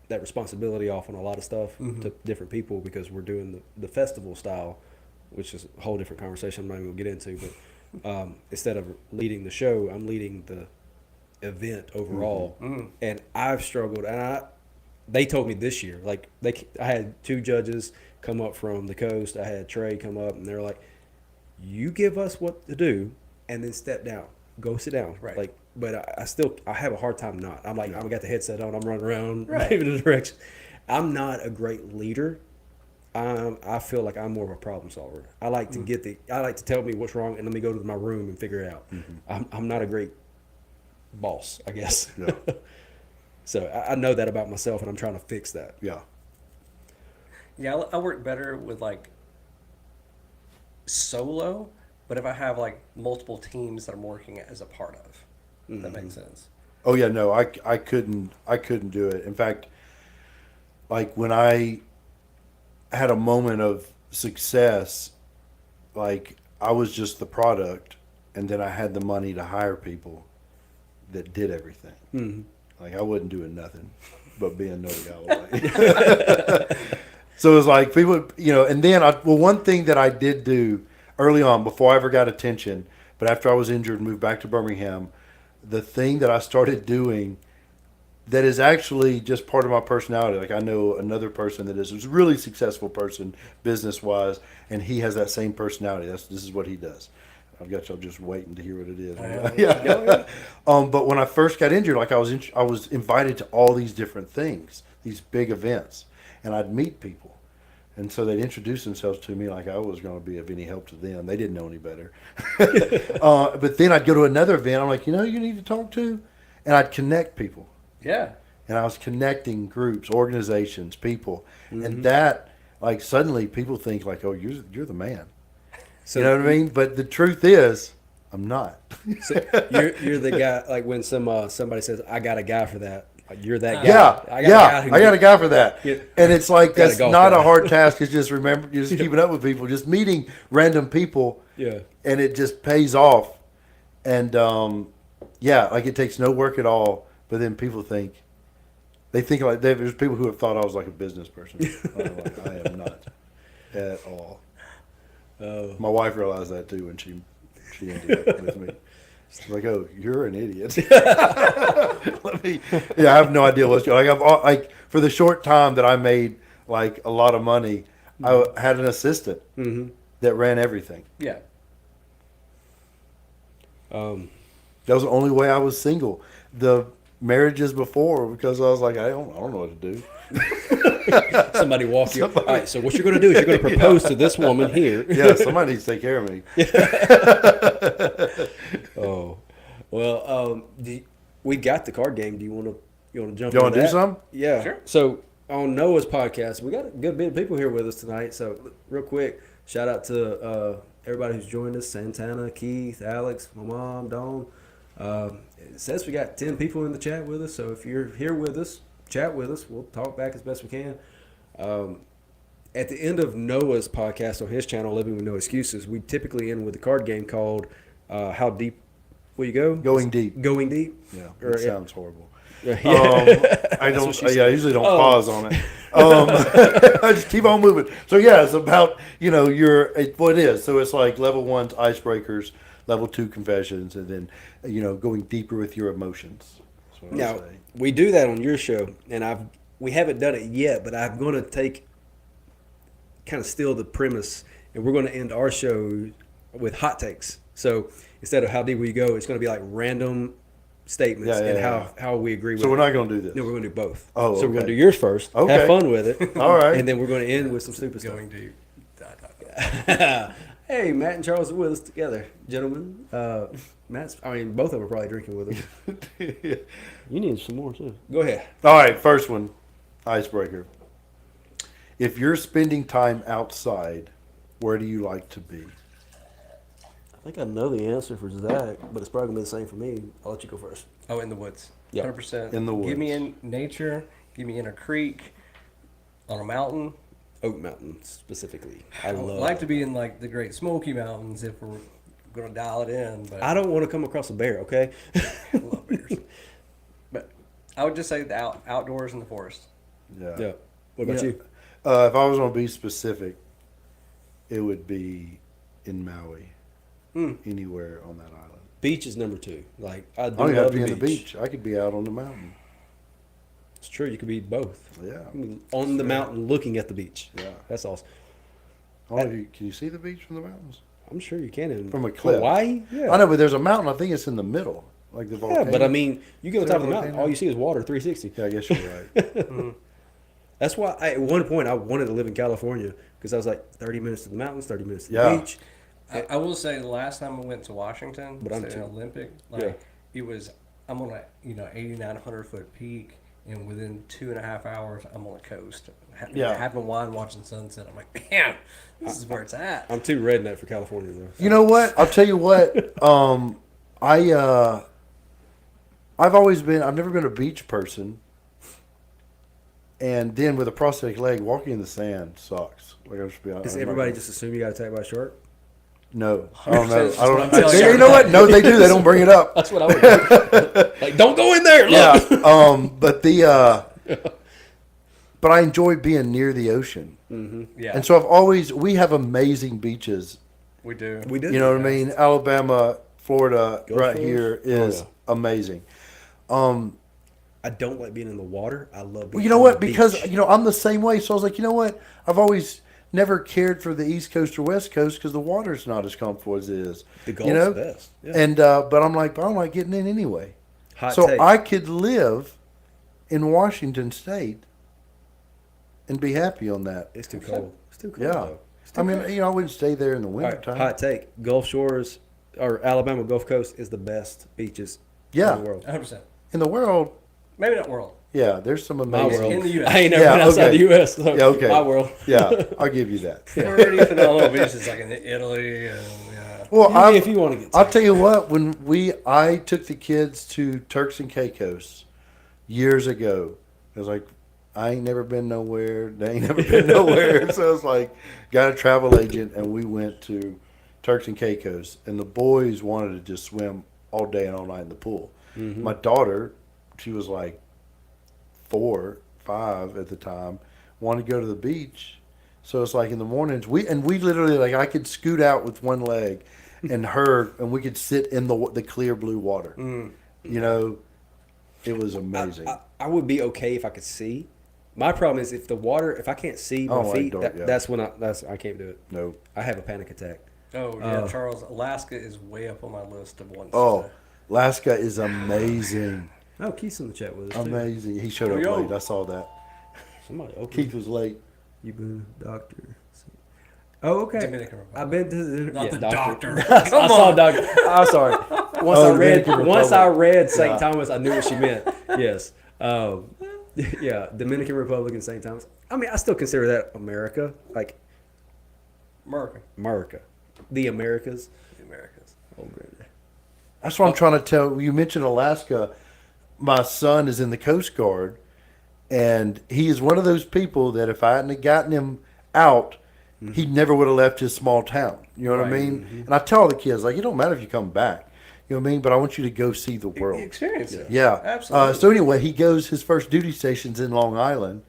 responsibility off on a lot of stuff to different people because we're doing the festival style, which is a whole different conversation I'm not even going to get into. But instead of leading the show, I'm leading the event overall, and I've struggled. And they told me this year, I had 2 judges come up from the coast. I had Trey come up, and they're like, "You give us what to do, and then step down, go sit down." Right. But I have a hard time not. I'm like, I've got the headset on. I'm running around, Right. giving the direction. I'm not a great leader. I feel like I'm more of a problem solver. I like to I like to tell me what's wrong and let me go to my room and figure it out. I'm not a great boss, I guess. Yeah. So I know that about myself, and I'm trying to fix that. yeah. Yeah, I work better with solo, but if I have multiple teams that I'm working as a part of, if that makes sense. Oh yeah, no, I couldn't do it. In fact, when I had a moment of success, I was just the product, and then I had the money to hire people that did everything. Mm-hmm. I wasn't doing nothing but being Noah Galloway. So it was people, and then one thing that I did do early on before I ever got attention, but after I was injured and moved back to Birmingham, the thing that I started doing that is actually just part of my personality. I know another person that is a really successful person business wise, and he has that same personality. This is what he does. I've got y'all just waiting to hear what it is. Yeah. But when I first got injured, I was invited to all these different things, these big events, and I'd meet people. And so they'd introduce themselves to me like I was going to be of any help to them. They didn't know any better. But then I'd go to another event. I'm like, you need to talk to? and I'd connect people. Yeah. And I was connecting groups, organizations, people, and that like suddenly people think like, oh, you're the man. So You know what I mean? But the truth is, I'm not. So you're the guy, like when somebody says, I got a guy for that. Like, you're that guy. Yeah, I got I got a guy for that. Yeah. And it's like, Got a that's golf not guy. a hard task. It's just just keeping up with people, just meeting random people. Yeah. And it just pays off. And, like it takes no work at all. But then people think, like, there's people who have thought I was like a business person. I'm like, I am not at all. My wife realized that too when she ended up with me. She's like, "Oh, you're an idiot." I have no idea what's going on. Like for the short time that I made like a lot of money, I had an assistant that ran everything. Yeah. That was the only way I was single. The marriages before, because I was like, I don't know what to do. Somebody walk you. All right, so what you're going to do is you're going to propose to this woman here. Yeah, somebody needs to take care of me. Oh, well, we got the card game. Do you want to jump? You want to into do that? some? Yeah. Sure. So on Noah's podcast, we got a good bit of people here with us tonight. So real quick, shout out to everybody who's joined us: Santana, Keith, Alex, my mom, Dawn. It says we got 10 people in the chat with us. So if you're here with us, chat with us. We'll talk back as best we can. At the end of Noah's podcast on his channel, Living with No Excuses, we typically end with a card game called How Deep Will You Go? Going deep. Going Deep. Yeah, Or, it sounds horrible. Yeah. I don't. what she I usually don't Oh. pause on it. I just keep on moving. So yeah, it's about what it is. So it's like level 1's icebreakers, level 2 confessions, and then going deeper with your emotions. That's what I Now, say. we do that on your show, and we haven't done it yet, but I'm going to kind of steal the premise, and we're going to end our show with hot takes. So instead of how deep will you go, it's going to be like random statements how we agree with So it. we're not going to do this. No, we're going to do both. Oh, so we're going okay. to do yours first. Okay. Have fun with it. All right. And then we're going to end with some stupid stuff. Going deep. Hey, Matt and Charles are with us together, gentlemen. Both of them are probably drinking with us. You need some more too. Go ahead. All right, first one, icebreaker. If you're spending time outside, where do you like to be? I think I know the answer for Zach, but it's probably gonna be the same for me. I'll let you go first. Oh, in the woods. Yeah. 100%. In the Give me woods. in nature. Give me in a creek, on a mountain. Oak Mountain specifically. I I would love. like to be in like the Great Smoky Mountains if we're gonna dial it in, but I don't want to come across a bear. Okay. I love bears. But I would just say the outdoors in the forest. Yeah. What about you? If I was going to be specific, it would be in Maui, anywhere on that island. Beach is number 2. Like I I do don't even have love to be the on the beach. I could be out on the mountain. It's true. You could be both. Yeah. You can be on the mountain looking at the beach. Yeah. That's awesome. I don't know if can you see the beach from the mountains? I'm sure you can in From a cliff. Hawaii. Yeah. I know, but there's a mountain. I think it's in the middle, like the Yeah, volcano. but I mean, you go to the top of the mountain, Volcano? all you see is water 360. Yeah, I guess you're right. That's why at one point I wanted to live in California because I was like 30 minutes to the mountains, 30 minutes to Yeah. the beach. I will say the last time I went to Washington, But I'm to too- an Olympic, Yeah. it was I'm on a 8,900 foot peak, and within 2.5 hours I'm on the coast. Yeah. Having wine, watching sunset. I'm like, man, this is where it's at. I'm too redneck for California though. You know what? I'll tell you what. I've never been a beach person. And then with a prosthetic leg, walking in the sand sucks. Like I should be. Does everybody just assume you got attacked by a shark? No, I don't know. 100% I don't what I'm telling know. you. You know what? No, they do. They don't bring it up. That's what I would do. Like, don't go in there. Look. Yeah. But I enjoy being near the ocean. Yeah, And so we have amazing beaches. we do. We did. You know what I mean? Alabama, Florida, Gulf right Coast? here Oh, is yeah. amazing. I don't like being in the water. I love being Well, you know on what? the Because beach. I'm the same way. So I was like, you know what? I've always never cared for the East Coast or West Coast because the water's not as comfortable as it is. The Gulf's you know? the best. Yeah. And but I'm like, I don't like getting in anyway. Hot So take. I could live in Washington State and be happy on that. It's too cold. It's too cold. Yeah. Though. It's too I mean, I wouldn't stay there in the All right, wintertime. hot take. Gulf Shores or Alabama Gulf Coast is the best beaches Yeah. in the world. 100%. in the world, Maybe not world. yeah, there's some My amazing. world. In the US. I ain't never Yeah, been outside okay. the U.S. So Yeah, okay. My world. Yeah, I'll give you that. Pretty phenomenal beaches like in Italy and yeah. Well, If you want to get I'll tell you what. When I took the kids to Turks and Caicos years ago, it was like I ain't never been nowhere. They ain't never been nowhere. So it's like got a travel agent, and we went to Turks and Caicos, and the boys wanted to just swim all day and all night in the pool. Mm-hmm. My daughter, she was like 4, 5 at the time, wanted to go to the beach. So it's like in the mornings, we literally like I could scoot out with one leg, and we could sit in the clear blue water. Mm. You know, it was amazing. I would be okay if I could see. My problem is if I can't see my Oh, I feet, don't, yeah. that's when I can't do it. No. I have a panic attack. Oh yeah, Charles. Alaska is way up on my list of ones. Oh, Alaska is amazing. Oh, Keith's in the chat with us. Too. Amazing. He showed up Yo. late. I saw that. Somebody open. Keith was late. You been a doctor? Oh, okay. Dominican Republic. I've been to the Not yeah, the doctor. doctor. I saw doctor. I'm sorry. Dominican Once I Republic. read St. Yeah. Thomas, I knew what she meant. Yes. Yeah, Dominican Republic and St. Thomas. I mean, I still consider that America, like America, the Americas. The Americas. Oh, great. That's what I'm trying to tell. You mentioned Alaska. My son is in the Coast Guard, and he is one of those people that if I hadn't gotten him out, he never would have left his small town. You know what I Right. mean? And I tell the kids, like, it don't matter if you come back. You know what I mean? But I want you to go see the world. Experience it. Yeah. Absolutely. So anyway, he goes, his first duty station's in Long Island.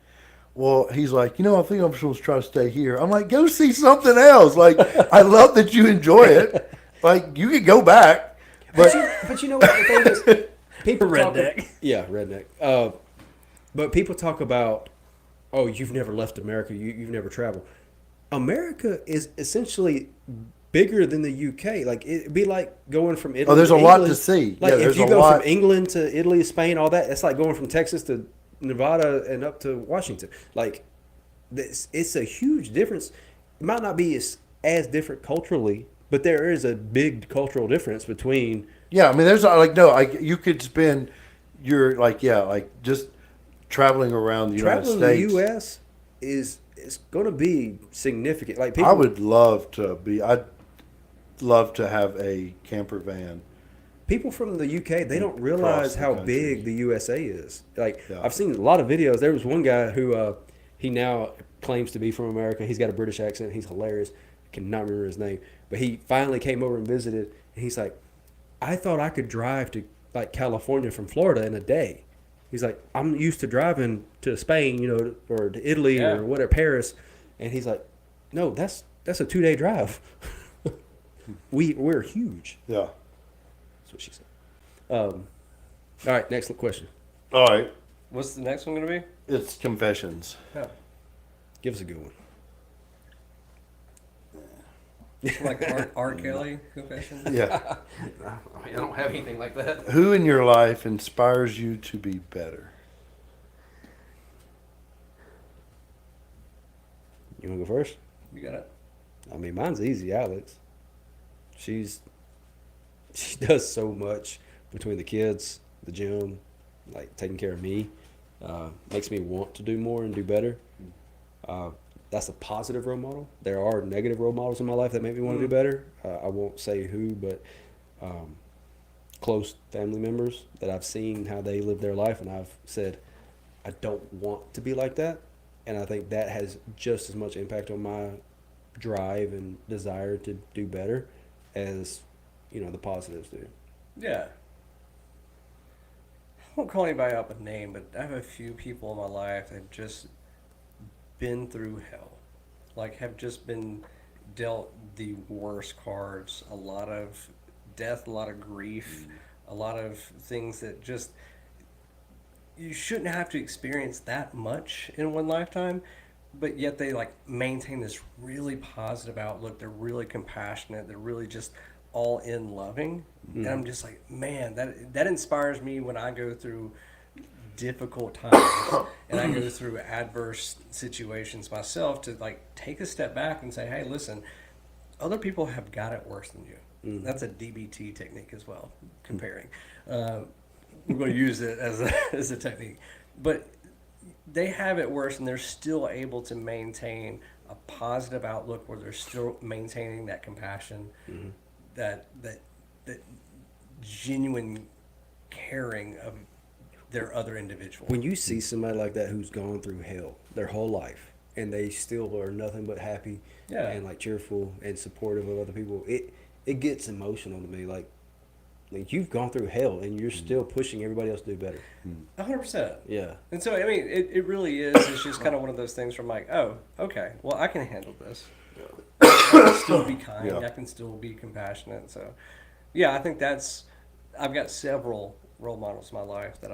Well, he's like, I think I'm supposed to try to stay here. I'm like, go see something else. Like, I love that you enjoy it. Like, you can go back. But you know what the thing is? People Redneck. Yeah, redneck. But people talk about, oh, you've never left America. You've never traveled. America is essentially bigger than the UK. Like it'd be like going from Italy. Oh, there's to a lot England. to see. Like Yeah, if there's you a go lot. from England to Italy, Spain, all that, it's like going from Texas to Nevada and up to Washington. Like it's a huge difference. It might not be as different culturally, but there is a big cultural difference between. Yeah, I mean, there's like, no, you could spend your, like, yeah, like just traveling around the United Traveling States. the U.S. is going to be significant. Like people, I'd love to have a camper van. people from the UK, they don't Across realize the how country. big the USA is. Like Yeah. I've seen a lot of videos. There was one guy who he now claims to be from America. He's got a British accent. He's hilarious. I cannot remember his name, but he finally came over and visited. And he's like, I thought I could drive to like California from Florida in a day. He's like, I'm used to driving to Spain, or to Italy Yeah. or whatever, Paris. And he's like, no, that's a 2-day drive. We're huge. Yeah. That's what she said. All right, next question. All right. What's the next one going to be? It's confessions. Yeah. Give us a good one. Like R. Kelly confession? Yeah. I don't have anything like that. Who in your life inspires you to be better? You want to go first? You got it. I mean, mine's easy, Alex. She does so much between the kids, the gym, like taking care of me. Makes me want to do more and do better. That's a positive role model. There are negative role models in my life that make me want to do better. I won't say who, but close family members that I've seen how they live their life, and I've said, I don't want to be like that. And I think that has just as much impact on my drive and desire to do better as, the positives do. Yeah. I won't call anybody out with name, but I have a few people in my life that have just been through hell. Like, have just been dealt the worst cards. A lot of death, a lot of grief, a lot of things that just... You shouldn't have to experience that much in one lifetime, but yet they maintain this really positive outlook. They're really compassionate. They're really just all in loving. And I'm just like, man, that inspires me when I go through difficult times and I go through adverse situations myself to take a step back and say, hey, listen, other people have got it worse than you. That's a DBT technique as well, comparing. we're going to use it as a technique. But they have it worse, and they're still able to maintain a positive outlook where they're still maintaining that compassion, that genuine caring of their other individual. When you see somebody like that who's gone through hell their whole life and they still are nothing but happy and like cheerful and supportive of other people, it gets emotional to me. Like you've gone through hell and you're still pushing everybody else to do better. 100%. Yeah. And so, I mean, it really is. It's just kind of one of those things from like, oh, okay, well, I can handle this. I can still be kind. Yeah. I can still be compassionate. So, yeah, I think I've got several role models in my life that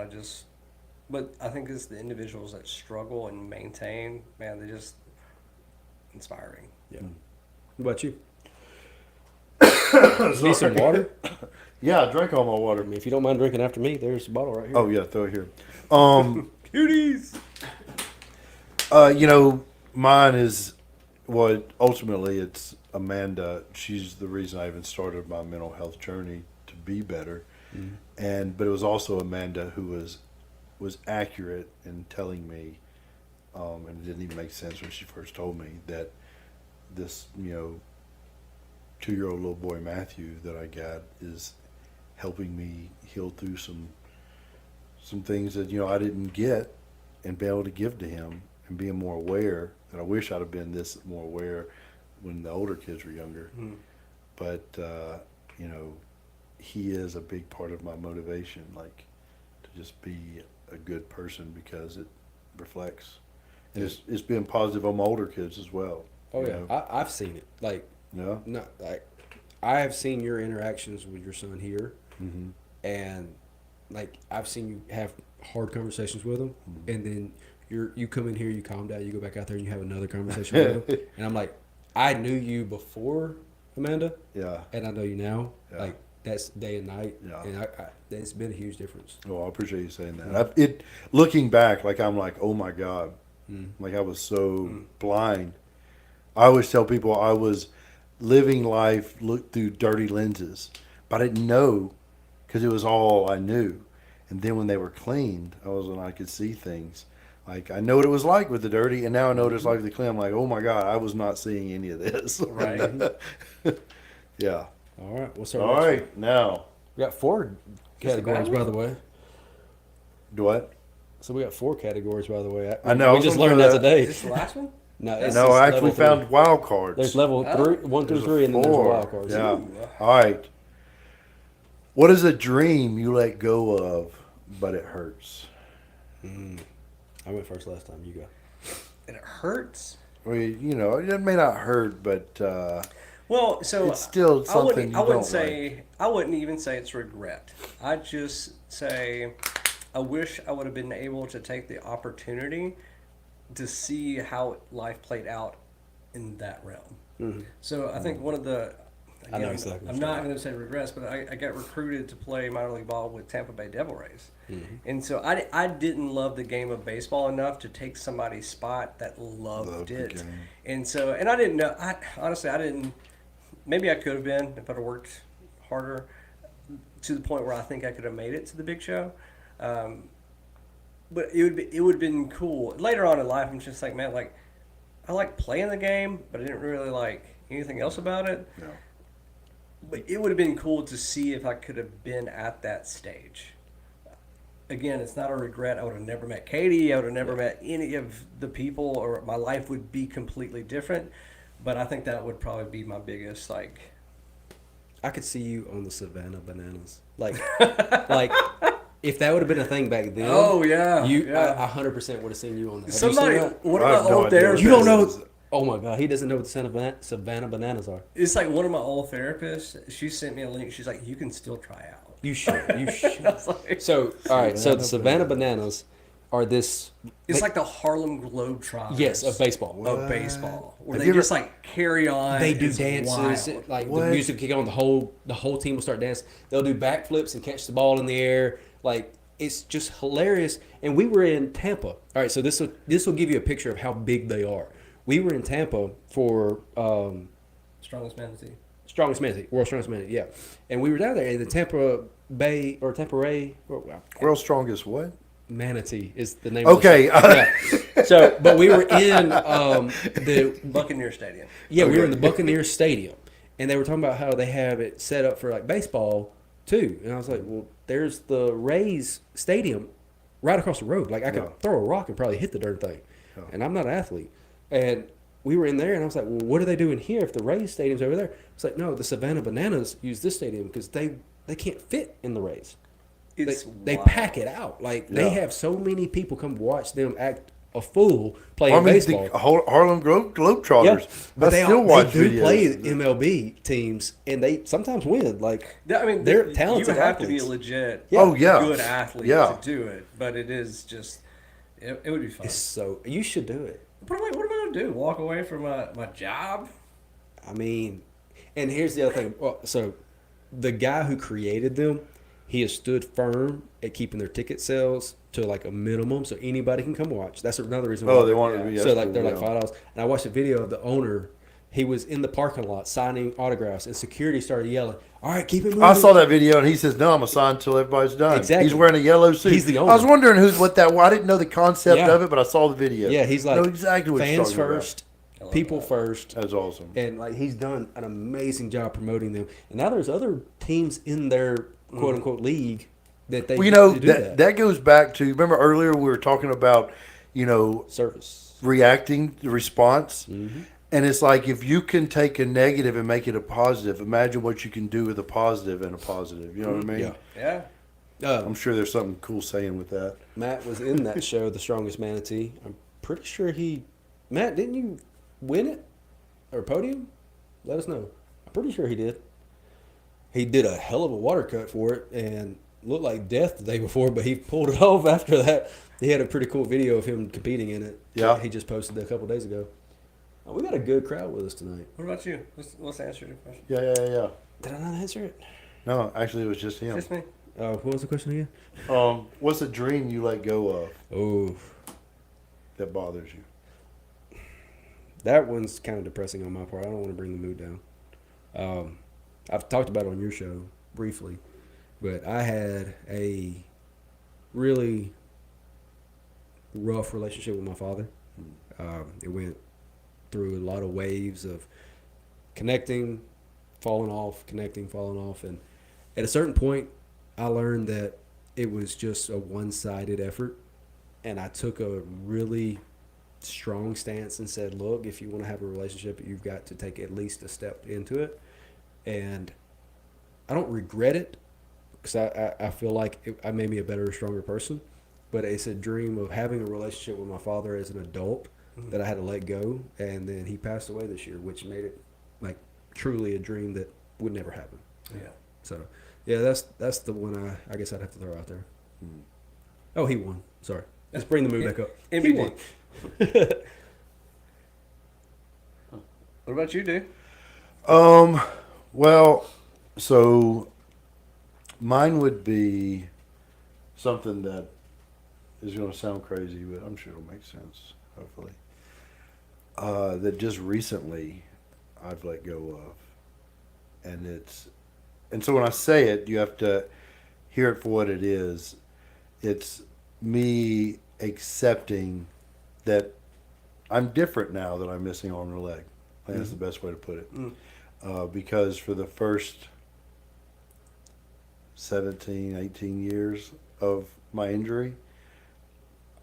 but I think it's the individuals that struggle and maintain, man, they're just inspiring. Yeah. What about you? Sorry. Need some water? Yeah, I drank all my I water. mean, if you don't mind drinking after me, there's a bottle right here. Oh yeah, throw it here. Cuties! You know, mine is ultimately it's Amanda. She's the reason I even started my mental health journey to be better. But it was also Amanda who was accurate in telling me, and it didn't even make sense when she first told me that this 2-year-old little boy Matthew that I got is helping me heal through some things that I didn't get and be able to give to him, and being more aware that I wish I'd have been this more aware when the older kids were younger. But he is a big part of my motivation, like to just be a good person because it reflects. And it's been positive on my older kids as well. Oh yeah, I've seen it. Like, Yeah. no, like I have seen your interactions with your son here, Mm-hmm. and like I've seen you have hard conversations with him, and then you come in here, you calm down, you go back out there, and you have another conversation with him, and I'm like, I knew you before, Amanda, Yeah. and I know you now. Yeah. Like that's day and night, Yeah. and it's been a huge difference. Well, I appreciate you saying that. Looking back, like I'm like, oh my God, like I was so blind. I always tell people I was living life looked through dirty lenses, but I didn't know because it was all I knew. And then when they were cleaned, when I could see things. Like I know what it was like with the dirty, and now I know what it's like with the clean. I'm like, oh my God, I was not seeing any of this. Right. Yeah. All right, we'll start. All next right, week. now We got 4 categories, by the way. do what? So we got 4 categories, by the way. I know, I We was just gonna learned go that to today. Is this the last one? No, it's No, just I actually level 3. found wild cards. There's level 1 through There's 3, a and then there's a 4. wild card. Yeah. Ooh. All right. What is a dream you let go of, but it hurts? I went first last time. You go. And it hurts. Well, it may not hurt, but Well, so it's still I something wouldn't, you I wouldn't don't say I wouldn't even say it's regret. I'd just say I wish I would have been able to take the opportunity to see how life played out in that realm. So I think one of the I know again, exactly what I'm you're not going to say regrets, but I got recruited to play minor league ball with Tampa Bay Devil Rays. Mm-hmm. And so I didn't love the game of baseball enough to take somebody's spot that loved Loved the it. game. And I didn't know. Honestly, I didn't. Maybe I could have been if I'd have worked harder to the point where I think I could have made it to the big show. But it would have been cool. Later on in life, I'm just like, man, like I like playing the game, but I didn't really like anything else about it. No. But it would have been cool to see if I could have been at that stage. Again, it's not a regret. I would have never met Katie. I would have never met any of the people, or my life would be completely different. But I think that would probably be my biggest, like... I could see you on the Savannah Bananas. Like if that would have been a thing back then. Oh, yeah. I 100% would have seen you on that. Have you Somebody, seen that? one I of have my no old idea what therapists... You don't that know. is. Oh my God, he doesn't know what the Savannah Bananas are. It's like one of my old therapists, she sent me a link. She's like, you can still try out. You should. You should. I was like, So, all right. So the Savannah Bananas are this. it's like the Harlem Globetrotters. Yes, of baseball. Of baseball. Where Have they you just like carry on. They do It's dances, wild. like What? the music will kick on, the whole team will start dancing. They'll do backflips and catch the ball in the air. Like it's just hilarious. And we were in Tampa. All right, so this will give you a picture of how big they are. We were in Tampa for Strongest Man to See. Strongest Man, World's Strongest Man, yeah. And we were down there, and the Tampa Bay or Tampa Ray. World's strongest what? Manatee is the name. Okay. Of the show. Yeah. So, but we were in the Buccaneer Stadium. we were in the Okay. Buccaneer Stadium, and they were talking about how they have it set up for like baseball too. And I was like, well, there's the Rays Stadium right across the road. Like I could Yeah. throw a rock and probably hit the darn thing, Yeah. and I'm not an athlete. And we were in there, and I was like, well, what are they doing here if the Rays Stadium's over there? It's like, no, the Savannah Bananas use this stadium because they can't fit in the Rays. They wild. pack it out. Like they Yeah. have so many people come watch them act a fool playing I mean, baseball. the Harlem Globetrotters. but I still watch they do videos. play MLB teams, and they sometimes win. Like Yeah, I mean, they're you talented have to be athletes. a legit, Yeah. Oh, yeah. good athlete Yeah. to do it. But it is just, it would be fun. It's so you should do it. What am I gonna do? Walk away from my job? I mean, and here's the other thing. Well, so the guy who created them, he has stood firm at keeping their ticket sales to like a minimum, so anybody can come watch. That's another reason. Oh, why they wanted to be. So like they're like $5. And I watched a video of the owner. He was in the parking lot signing autographs, and security started yelling, "All right, keep it moving." I saw that video, and he says, "No, I'm gonna sign until everybody's done." Exactly. He's wearing a yellow suit. He's the I was owner. wondering what that was. I didn't know the concept Yeah. of it, but I saw the video. Yeah, he's like know exactly what you're fans talking about. first, people first, That's awesome. and like he's done an amazing job promoting them. And now there's other teams in their quote unquote league that they Well, you know do that goes back to, remember earlier we were talking about, service. reacting, the response. Mm-hmm. And it's like, if you can take a negative and make it a positive, imagine what you can do with a positive and a positive. You know what I mean? Yeah. Yeah. I'm sure there's something cool saying with that. Matt was in that show, The Strongest Manatee. I'm pretty sure Matt, didn't you win it or podium? Let us know. I'm pretty sure he did. He did a hell of a water cut for it and looked like death the day before, but he pulled it off after that. He had a pretty cool video of him competing in it. Yeah. He just posted it a couple days ago. Oh, we got a good crowd with us tonight. What about you? Let's answer your question. Yeah. Did I not answer it? No, actually, it was just him. Just me. What was the question again? What's a dream you let go of Oh, that bothers you? that one's kind of depressing on my part. I don't want to bring the mood down. I've talked about it on your show briefly, but I had a really rough relationship with my father. It went through a lot of waves of connecting, falling off, connecting, falling off. And at a certain point, I learned that it was just a one-sided effort. And I took a really strong stance and said, look, if you want to have a relationship, you've got to take at least a step into it. And I don't regret it because I feel like I made me a better, stronger person. But it's a dream of having a relationship with my father as an adult that I had to let go. And then he passed away this year, which made it like truly a dream that would never happen. Yeah. So, yeah, that's the one I guess I'd have to throw out there. Oh, he won. Sorry. Let's bring the mood back up. He NBD. won. What about you, dude? Well, so mine would be something that is going to sound crazy, but I'm sure it'll make sense, hopefully. That just recently I've let go of. And so when I say it, you have to hear it for what it is. It's me accepting that I'm different now that I'm missing an arm and a leg. I think that's the best way to put it. Because for the first 17, 18 years of my injury,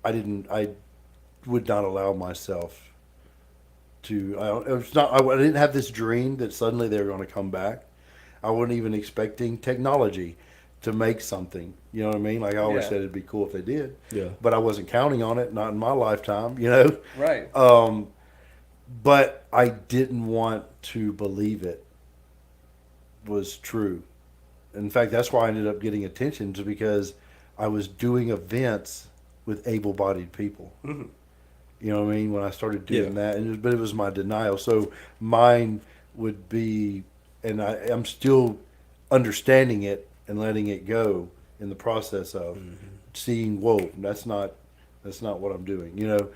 I would not allow myself to, I didn't have this dream that suddenly they were going to come back. I wasn't even expecting technology to make something. You know what I mean? Like I always Yeah. said it'd be cool if they did. Yeah. But I wasn't counting on it, not in my lifetime, you know? Right. But I didn't want to believe it was true. In fact, that's why I ended up getting attention, just because I was doing events with able-bodied people. Mm-hmm. You know what I mean? When I started doing that, but it was my denial. So mine would be, and I'm still understanding it and letting it go in the process of seeing, whoa, that's not what I'm doing, you know.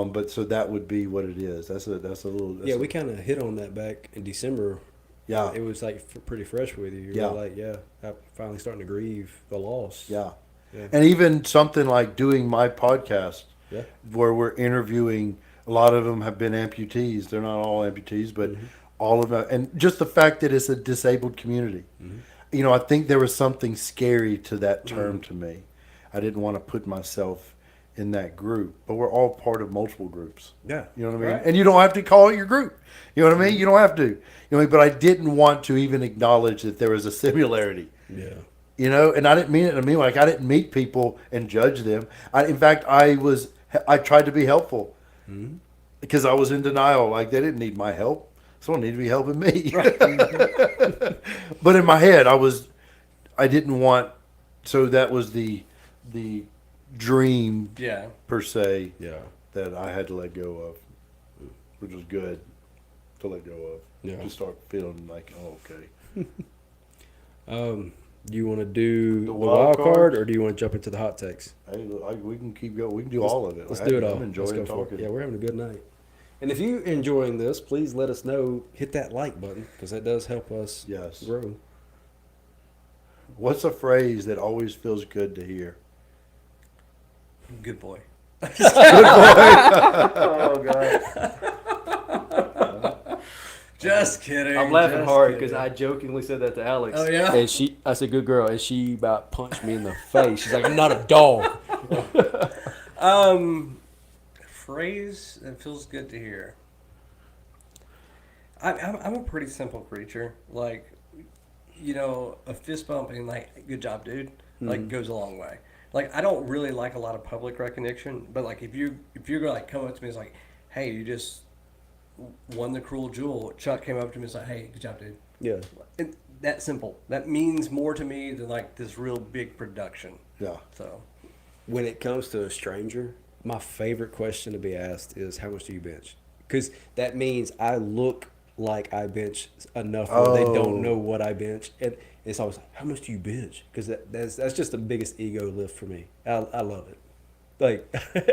But so that would be what it is. That's a little. Yeah, we kind of hit on that back in December Yeah. It was like pretty fresh with you. You Yeah. were like, yeah, I'm finally starting to grieve the loss. Yeah. Yeah. And even something like doing my podcast, Yeah. where we're interviewing, a lot of them have been amputees. They're not all amputees, but all of them. And just the fact that it's a disabled community. You know, I think there was something scary to that term to me. I didn't want to put myself in that group, but we're all part of multiple groups. Yeah. You know what I mean? Right. And you don't have to call it your group. You know what I mean? You don't have to. You know what I mean? But I didn't want to even acknowledge that there was a similarity. Yeah. You know, and I didn't mean it in a mean way. Like, I didn't meet people and judge them. In fact, I tried to be helpful because I was in denial. Like, they didn't need my help. Someone needed to be helping me. But in my head, I didn't want. So that was the dream Yeah. per se Yeah. that I had to let go of, which was good to let go of. Yeah. To start feeling like, oh, okay. Do you want to do the wild wild card, card? or do you want to jump into the hot takes? Hey, we can keep going. We can do all of it. Let's do it all. I'm Let's enjoying go for it. talking. Yeah, we're having a good night. And if you're enjoying this, please let us know. Hit that like button because that does help us Yes. grow. What's a phrase that always feels good to hear? Good boy. Oh God! Just kidding. I'm laughing just hard kidding. because I jokingly said that to Alex. Oh, yeah? And I said, "Good girl," and she about punched me in the face. She's like, "I'm not a dog." Phrase that feels good to hear. I'm a pretty simple creature. Like, you know, a fist bump and like, good job, dude, like goes a long way. Like, I don't really like a lot of public recognition, but like if you're gonna like come up to me, it's like, hey, you just won the Cruel Jewel. Chuck came up to me and said, hey, good job, dude. Yeah. And that simple. That means more to me than like this real big production. Yeah. So, When it comes to a stranger, my favorite question to be asked is, "How much do you bench?" Because that means I look like I bench enough where they don't know what I bench, and it's always like, "How much do you bench?" Because that's just the biggest ego lift for me. I love it. Like,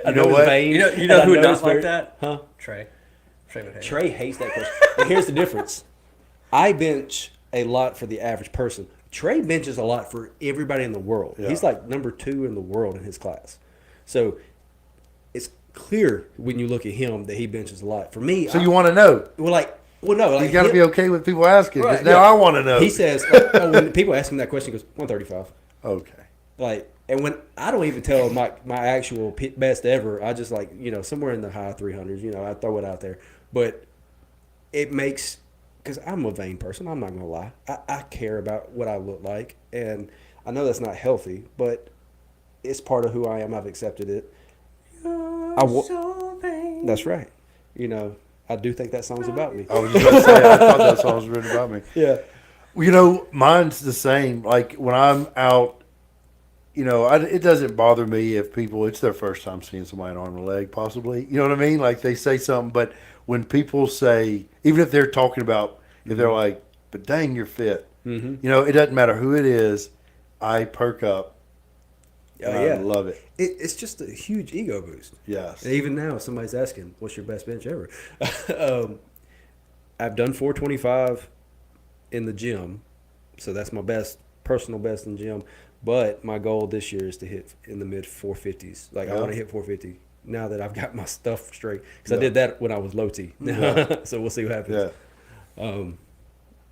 I know it's what? vain, you know and I who would know not it's like very- that? Huh? Trey would hate it. Trey hates that question. And here's the difference. I bench a lot for the average person. Trey benches a lot for everybody in the world. Yeah. He's like number 2 in the world in his class. So it's clear when you look at him that he benches a lot. For me, So you want to know? no, like You got to him- be okay with people asking. 'Cause Right, now yeah. I want to know. He says, when people ask him that question, he goes, 135. Okay. Like, and when I don't even tell my actual best ever, I just like, somewhere in the high 300s, I throw it out there. But it makes, because I'm a vain person, I'm not going to lie. I care about what I look like. And I know that's not healthy, but it's part of who I am. I've accepted it. So vain. That's right. I do think that song's about me. I was just about to say, I thought that song was written about me. Yeah. Mine's the same. Like when I'm out, it doesn't bother me if it's their first time seeing somebody in arm and leg, possibly. You know what I mean? Like they say something, but when people say, even if they're talking about, if they're like, but dang, you're fit. Mm-hmm. It doesn't matter who it is. I perk up. And I love it. It's just a huge ego boost. Yes. And even now, if somebody's asking, what's your best bench ever? I've done 425 in the gym, so that's my personal best in the gym. But my goal this year is to hit in the mid 450s. Like, I want to hit 450 now that I've got my stuff straight. Because I did that when I was low T. So we'll see what happens. Yeah.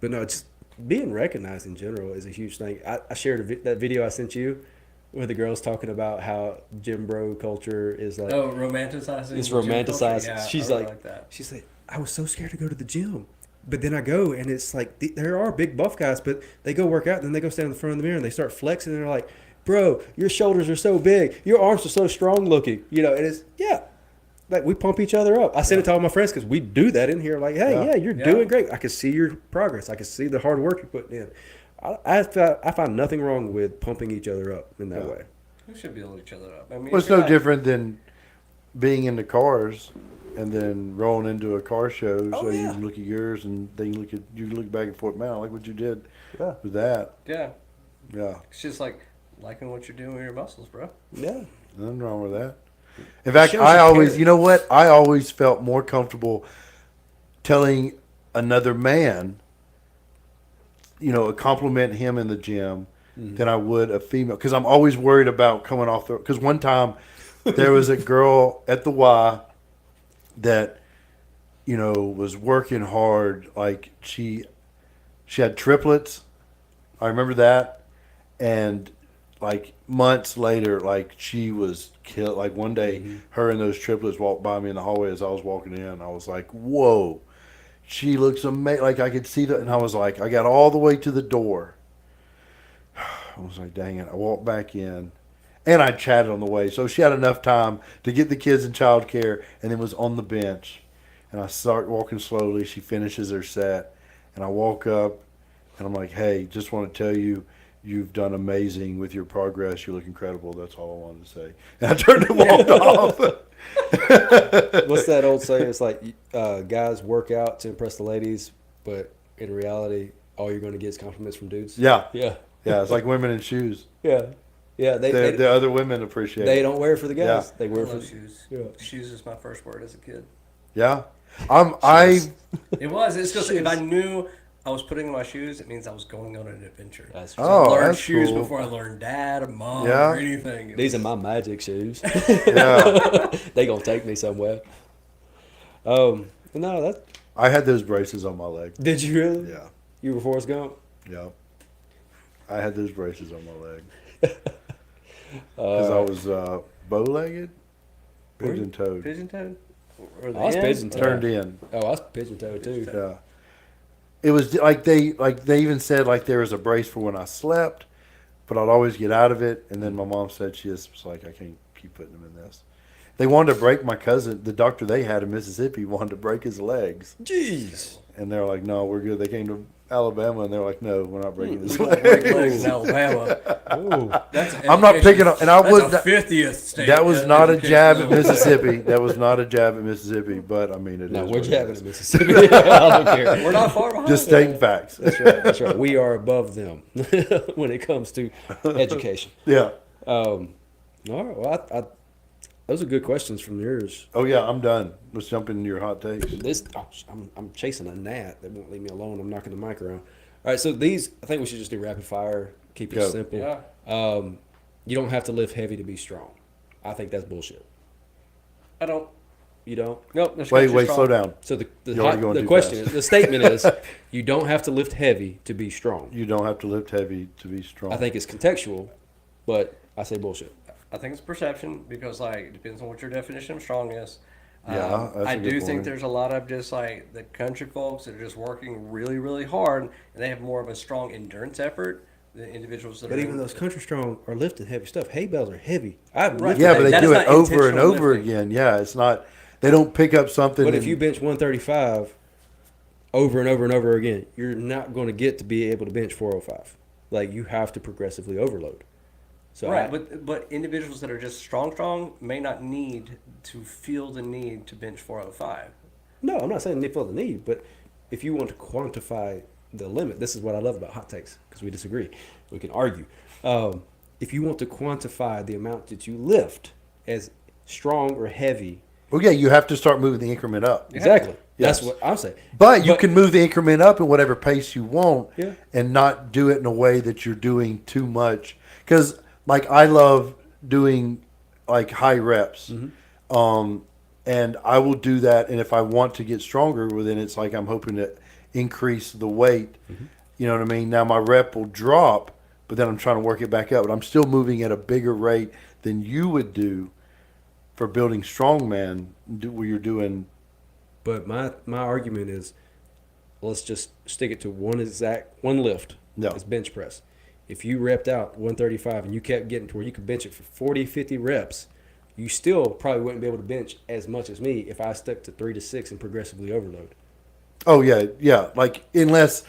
But no, just being recognized in general is a huge thing. I shared that video I sent you where the girl's talking about how gym bro culture is like. Oh, romanticizing. It's the gym culture? romanticized. Yeah, She's I really like that. she's like, I was so scared to go to the gym. But then I go, and it's like, there are big buff guys, but they go work out, and then they go stand in the front of the mirror, and they start flexing, and they're like, bro, your shoulders are so big. Your arms are so strong looking. And it's, like, we pump each other up. I send it to all my friends because we do that in here. Like, hey, you're doing great. I can see your progress. I can see the hard work you're putting in. I find nothing wrong with pumping each other up in that way. We should build each other up. I mean, Well, it's no different than being into cars and then rolling into a car show so you can look at yours and then you look back and forth, man, I like what you did with that. Yeah. Yeah. It's just like liking what you're doing with your muscles, bro. Yeah. Nothing wrong with that. In fact, shows I you always, care. you know what? I always felt more comfortable telling another man compliment him in the gym than I would a female. Because I'm always worried about coming off the. Because one time there was a girl at the Y that was working hard. Like she had triplets. I remember that, and like months later, like she was killed. Like one day, her and those triplets walked by me in the hallway as I was walking in. I was like, "Whoa, she looks amazing!" Like I could see that, and I was like, I got all the way to the door. I was like, "Dang it!" I walked back in, and I chatted on the way, so she had enough time to get the kids in childcare, and then was on the bench. And I start walking slowly. She finishes her set, and I walk up, and I'm like, "Hey, just want to tell you, you've done amazing with your progress. You look incredible." That's all I wanted to say. And I turned and walked off. What's that old saying? It's like guys work out to impress the ladies, but in reality, all you're going to get is compliments from dudes. Yeah, Yeah. yeah. It's like women in shoes. Yeah. Yeah. The other women appreciate they it. don't wear it for the guys. Yeah. They wear I it love for shoes. Yeah. Shoes is my first word as a kid. Yeah, It was. It's because if I knew I was putting on my shoes, it means I was going on an adventure. That's So Oh, I learned that's shoes cool. before I learned dad or mom Yeah. or anything. These are my magic shoes. yeah. They gonna take me somewhere. No, that I had those braces on my leg. did you really? Yeah, You were Forrest Gump. yeah. I had those braces on my leg because I was bow-legged, pigeon-toed, Pigeon-toed? Or the I was end? pigeon-toed. turned in. Oh, I was pigeon-toed too. Yeah. It was like they even said like there was a brace for when I slept, but I'd always get out of it. And then my mom said she just was like, I can't keep putting them in this. They wanted to break my cousin, the doctor they had in Mississippi wanted to break his legs, Jeez. and they're like, no, we're good. They came to Alabama and they're like, no, we're not breaking his We don't break legs. legs in Alabama. Oh, That's I'm not picking up, and I That's would. a 50th state. That was not a education jab at level. Mississippi. That was not a jab at Mississippi, but I mean it no, is we're what it jabbing is. in Mississippi. I don't care. We're not far behind. Just stating facts. That's right. That's right. We are above them when it comes to education. Yeah. All right. Well, those are good questions from yours. Oh yeah, I'm done. Let's jump into your hot takes. I'm chasing a gnat that won't leave me alone. I'm knocking the mic around. All right, so these, I think we should just do rapid fire. Keep it Go. simple. Yeah. You don't have to lift heavy to be strong. I think that's bullshit. I don't. You don't? Nope. that's Wait, too wait, strong. slow down. So the You're already going too question fast. is, the statement is, you don't have to lift heavy to be strong. You don't have to lift heavy to be strong. I think it's contextual, but I say bullshit. I think it's perception because, like, it depends on what your definition of strong is. Yeah, that's I a good do think point. there's a lot of just like the country folks that are just working really, really hard, and they have more of a strong endurance effort than individuals that But are. even those country strong are lifting heavy stuff. Hay bales are heavy. I've Right. lifted Yeah, hay but they That bales. do is it not over and intentional over lifting. again. Yeah, it's not. They don't pick up something. But if and- you bench 135 over and over and over again, you're not going to get to be able to bench 405. Like, you have to progressively overload. So Right, but individuals that are just strong may not need to feel the need to bench 405. no, I'm not saying they feel the need, but if you want to quantify the limit, this is what I love about hot takes, because we disagree. We can argue. If you want to quantify the amount that you lift as strong or heavy, well, yeah, you have to start moving the increment up. exactly. Yes. That's what I'm saying. But you can move the increment up in whatever pace you want, Yeah. and not do it in a way that you're doing too much. Because like I love doing like high reps, and I will do that. And if I want to get stronger, well, then it's like I'm hoping to increase the weight. You know what I mean? Now my rep will drop, but then I'm trying to work it back up. But I'm still moving at a bigger rate than you would do for building strongman, where you're doing. But my argument is, let's just stick it to one lift. Yeah. It's bench press. If you repped out 135 and you kept getting to where you could bench it for 40, 50 reps, you still probably wouldn't be able to bench as much as me if I stuck to 3 to 6 and progressively overload. Oh yeah, yeah. Like unless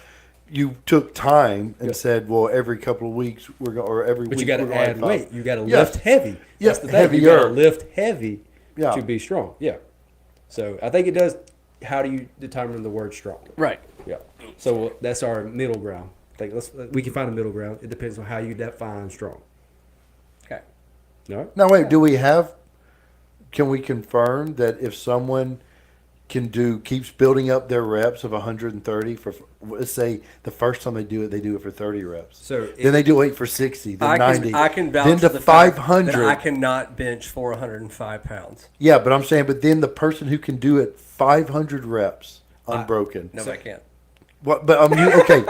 you took time and Yeah. said, well, every couple of weeks or every But week you got we're to gonna add have weight. five. You got to Yeah. lift heavy. Yeah, That's the thing. You got to heavier. lift heavy Yeah. to be strong. Yeah. So I think it does. How do you determine the word strong? Right. Yeah. So that's our middle ground. We can find a middle ground. It depends on how you define strong. Okay. All right. Now wait, do we have? Can we confirm that if someone keeps building up their reps of 130 for, let's say the first time they do it for 30 reps. So Then they do wait for 60, then 90, I can vouch then for to the fact 500. that I cannot bench 405 pounds. Yeah, but I'm saying, but then the person who can do it 500 reps unbroken. No, I can't. What? But okay,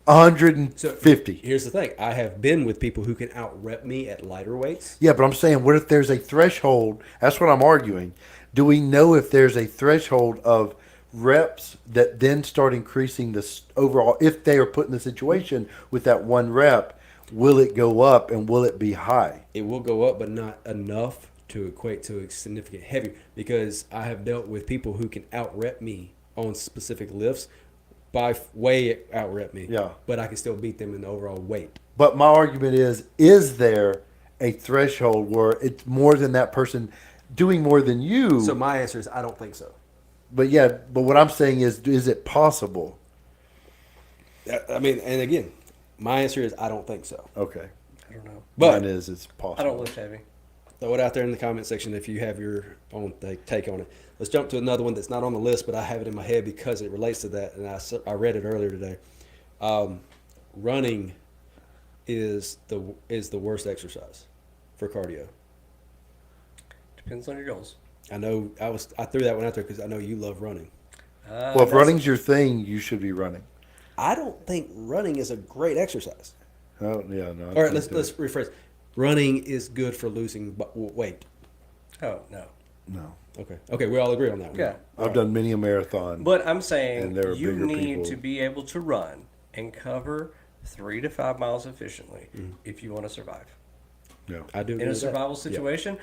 150. here's the thing: I have been with people who can out rep me at lighter weights. Yeah, but I'm saying, what if there's a threshold? That's what I'm arguing. Do we know if there's a threshold of reps that then start increasing the overall? If they are put in the situation with that one rep, will it go up and will it be high? It will go up, but not enough to equate to a significant heavier. Because I have dealt with people who can out rep me on specific lifts by way out rep me. Yeah. But I can still beat them in the overall weight. But my argument is there a threshold where it's more than that person doing more than you? So my answer is I don't think so. But yeah, but what I'm saying is it possible? I mean, and again, my answer is I don't think so. Okay. I don't know. But Mine is it's possible. I don't lift heavy. throw it out there in the comment section if you have your own take on it. Let's jump to another one that's not on the list, but I have it in my head because it relates to that, and I read it earlier today. Running is the worst exercise for cardio. Depends on your goals. I know I threw that one out there because I know you love running. Well, if running's your thing, you should be running. I don't think running is a great exercise. Oh yeah, no. All right, let's rephrase. Running is good for losing weight. Oh, no. No. Okay, we all agree on that one. Yeah. I've done many a marathon. But I'm saying And there are you bigger need people. to be able to run and cover 3 to 5 miles efficiently if you want to survive. Yeah. I do. In agree a with that. survival Yeah. situation,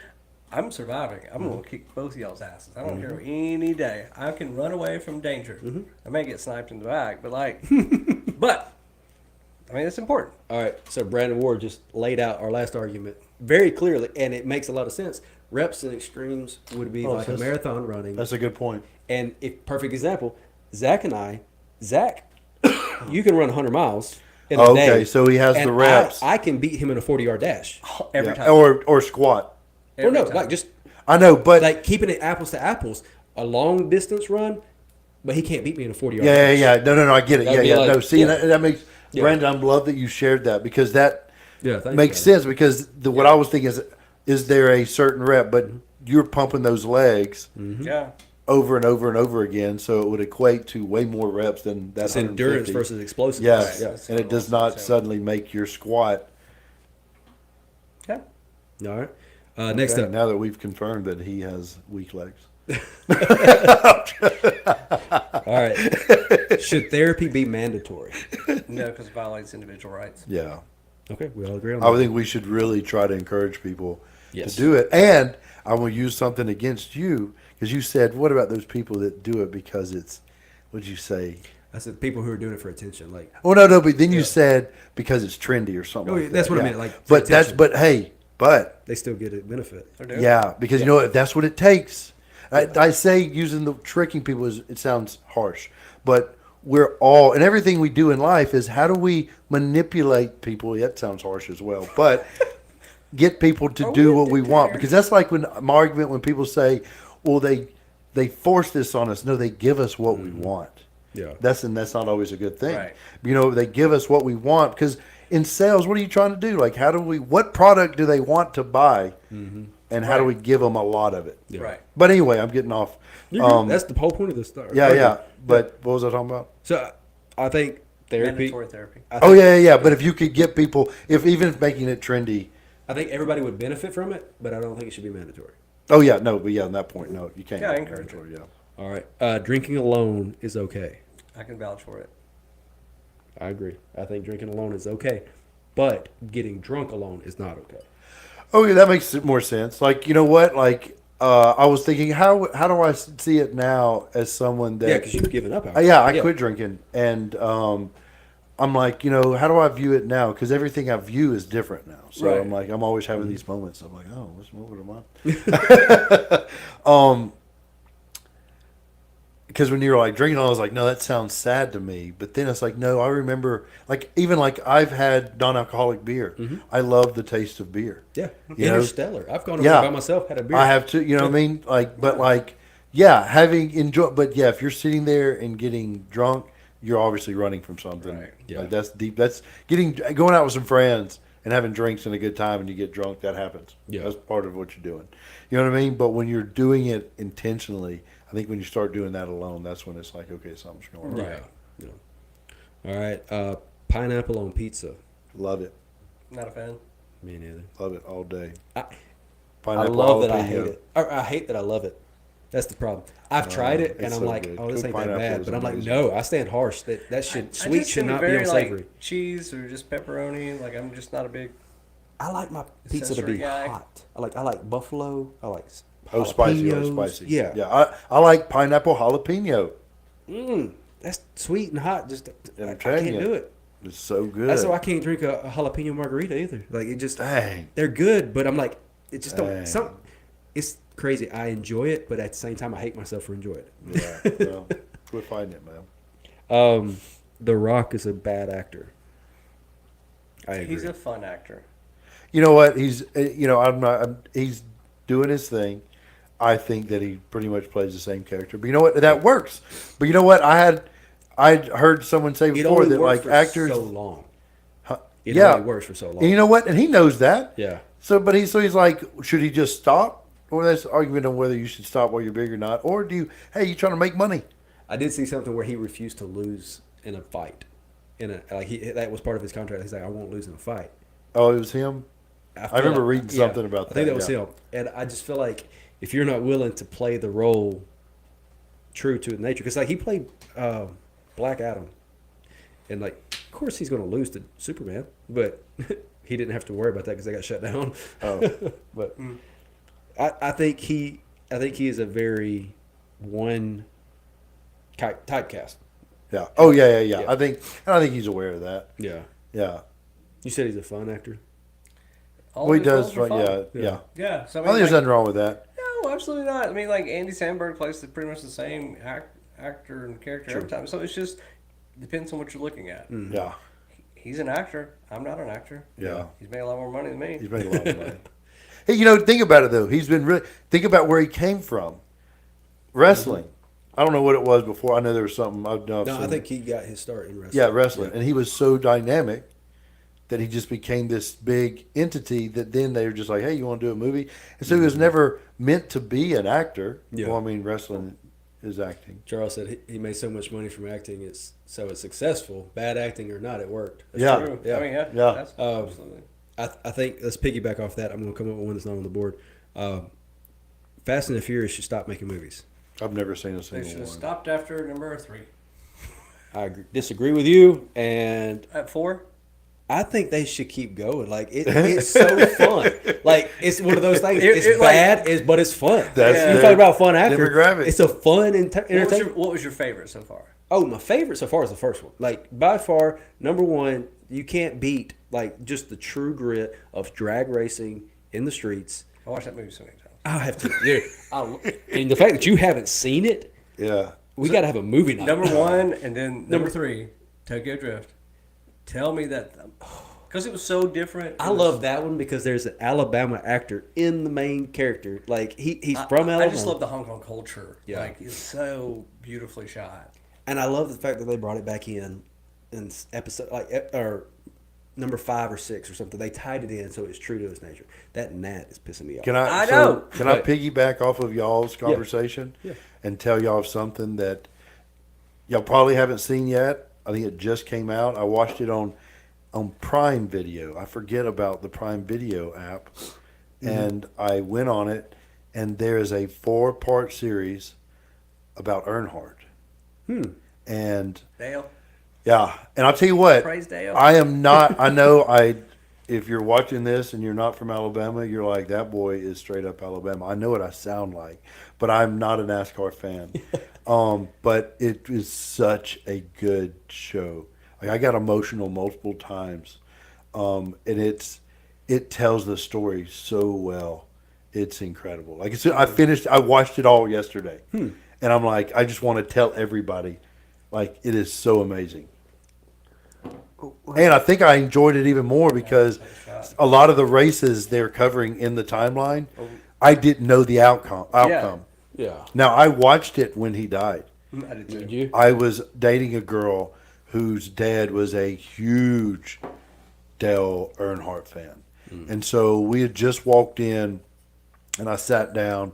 I'm surviving. I'm going to kick both of y'all's asses. I don't care any day. I can run away from danger. I may get sniped in the back, but but I mean, it's important. All right, so Brandon Ward just laid out our last argument very clearly, and it makes a lot of sense. Reps and extremes would be like a marathon running. That's a good point. And perfect example, Zach, you can run 100 miles in a day. Okay, so he has and the reps. I can beat him in a 40-yard dash. Every Yeah. time. Or squat. Or no, time. like just I know, but like keeping it apples to apples, a long distance run, but he can't beat me in a 40-yard yeah, dash. yeah, yeah. No, I get it. That'd Yeah, be yeah. like- No, see, yeah. that makes Yeah. Brandon. I love that you shared that because that Yeah, thanks, makes brother. sense. Because what I was thinking is there a certain rep, but you're pumping those legs Yeah. over and over and over again, so it would equate to way more reps than that. It's endurance 150. versus explosiveness. Yes, Yeah. That's and it does what I'm not saying. suddenly make your squat. Yeah. All right. Next Okay, up. now that we've confirmed that he has weak legs. All right. Should therapy be mandatory? No, because it violates individual rights. Yeah. Okay, we all agree on I that. think we should really try to encourage people Yes. to do it. And I will use something against you because you said, what about those people that do it because it's, what'd you say? I said people who are doing it for attention, like Oh, no, but then you said because it's trendy or something Oh, like yeah, that's that. what I meant, like, for But attention. but they still get a benefit. They're doing it. yeah, because you know what? That's what it takes. I say using the tricking people it sounds harsh, but we're all and everything we do in life is how do we manipulate people? That sounds harsh as well, but get people to do what we want because that's like when my argument when people say, "Well, they force this on us." No, they give us what we want. Yeah. That's not always a good thing. Right. You know, they give us what we want because in sales, what are you trying to do? Like, what product do they want to buy, and how do we give them a lot of it? Yeah. Right. But anyway, I'm getting off. That's the whole point of this start. Yeah, yeah. But what was I talking about? So I think therapy. Mandatory therapy. I Oh think, yeah. But if you could get people, if making it trendy. I think everybody would benefit from it, but I don't think it should be mandatory. Oh yeah, no, but yeah, on that point, no, you can't. Yeah, I make it encourage it. mandatory, Yeah. All right. Drinking alone is okay. I can vouch for it. I agree. I think drinking alone is okay, but getting drunk alone is not okay. Okay, that makes more sense. Like, you know what? Like, I was thinking, how do I see it now as someone that? Yeah, because you've given up. Alcohol. Yeah, I quit drinking, and I'm like, you know, how do I view it now? Because everything I view is different now. So Right. I'm like, I'm always having these moments. I'm like, oh, what am I? Because when you're like drinking, I was like, no, that sounds sad to me. But then it's like, no, I remember, like even like I've had non-alcoholic beer. I love the taste of beer. Yeah. You know? Interstellar. I've gone over Yeah. by myself, had a beer. I have to, you know what I mean? Like, but like Yeah, having enjoy, but yeah, if you're sitting there and getting drunk, you're obviously running from something. Right. Yeah. Like that's deep. That's going out with some friends and having drinks and a good time, and you get drunk. That happens. Yeah. That's part of what you're doing. You know what I mean? But when you're doing it intentionally, I think when you start doing that alone, that's when it's like, okay, something's going on. Right. Yeah. All right. Pineapple on pizza. Love it. Not a fan. Me neither. Love it all day. I Pineapple love that I jalapeno. hate it. Or I hate that I love it. That's the problem. I've tried it and it's I'm so like, good. oh, this Cooked ain't that pineapple bad. is But I'm like, amazing. no, I stand harsh. That should I sweet just should am not be very, on savory. Like, cheese or just pepperoni. Like I'm just not a big. I like my pizza to be Accessory guy. hot. I like buffalo. I like Oh, spicy. Oh, jalapenos. spicy. Yeah. Yeah. I like pineapple jalapeno. That's sweet and hot. Just I'm I telling can't you. do it. It's so good. That's why I can't drink a jalapeno margarita either. Like it just Dang. they're good, but I'm like it just Dang. don't. It's crazy. I enjoy it, but at the same time, I hate myself for enjoying it. Yeah. Well, quit fighting it, man. The Rock is a bad actor. I agree. He's a fun actor. You know what? He's he's doing his thing. I think that he pretty much plays the same character. But you know what? That works. But you know what? I heard someone say it before only that works like for actors. so long. It yeah. only works for so long. And you know what? And he knows that. Yeah. So, but he's like, should he just stop? Or that's argument on whether you should stop while you're big or not. Or do you? Hey, you trying to make money? I did see something where he refused to lose in a fight. That was part of his contract. He's like, I won't lose in a fight. Oh, it was him. I feel remember reading something about I think that, that was yeah. him. And I just feel like if you're not willing to play the role true to nature, because like he played Black Adam, and like of course he's going to lose to Superman, but he didn't have to worry about that because they got shut down. Oh. But I think he is a very one typecast. Yeah. Oh yeah. Yeah. I think he's aware of that. Yeah. Yeah. You said he's a fun actor. All Well, he his roles does. are Right. fun. Yeah. Yeah. Yeah. So I think there's nothing wrong with that. No, absolutely not. I mean, like Andy Samberg plays pretty much the same actor and character every time. So it's just depends on what you're looking at. Yeah. He's an actor. I'm not an actor. Yeah. He's made a lot more money than me. He's made a lot of money. Hey, think about it though. He's been really think about where he came from. Wrestling. I don't know what it was before. I know there was something. No, I think he got his start in wrestling. Yeah, wrestling, and he was so dynamic that he just became this big entity. That then they were just like, "Hey, you want to do a movie?" And so he was never meant to be an actor. Yeah. Well, I mean, wrestling is acting. Charles said he made so much money from acting. It's successful. Bad acting or not, it worked. That's Yeah. true. I mean, yeah. Yeah. That's Um, absolutely. I think let's piggyback off that. I'm going to come up with one that's not on the board. Fast and the Furious should stop making movies. I've never seen a They single should have one. stopped after number 3. I disagree with you, and At 4? I think they should keep going. Like it's so fun. Like it's one of those things. It's it, like- bad, but it's fun. That's You the talk about fun actor. demographic. It's a fun and entertainment. What was your favorite so far? Oh, my favorite so far is the first one. Like by far, number one. You can't beat like just the true grit of drag racing in the streets. I watched that movie so many times. I'll have to. Dude, and the fact that you haven't seen it, Yeah. we got to have a movie night. Number 1 and then number 3, Tokyo Drift. Tell me that because it was so different. I love that one because there's an Alabama actor in the main character. Like he's from Alabama. I just love the Hong Kong culture. Yeah. Like it's so beautifully shot. And I love the fact that they brought it back in episode or number 5 or 6 or something. They tied it in so it's true to its nature. That gnat is pissing me off. I know. Can I But- piggyback off of y'all's conversation Yeah. and tell y'all something that y'all probably haven't seen yet? I think it just came out. I watched it on Prime Video. I forget about the Prime Video app, and I went on it, and there is a 4-part series about Earnhardt. And Dale. yeah, and I'll tell you what, Praise Dale. I am not. I know if you're watching this and you're not from Alabama, you're like, that boy is straight up Alabama. I know what I sound like, but I'm not a NASCAR fan. But it is such a good show. Like I got emotional multiple times, and it tells the story so well. It's incredible. Like I watched it all yesterday, and I'm like, I just want to tell everybody, like it is so amazing. And I think I enjoyed it even more because a lot of the races they're covering in the timeline, I didn't know the outcome. Yeah. Now, I watched it when he died. I did too. Did you? I was dating a girl whose dad was a huge Dale Earnhardt fan. And so we had just walked in, and I sat down,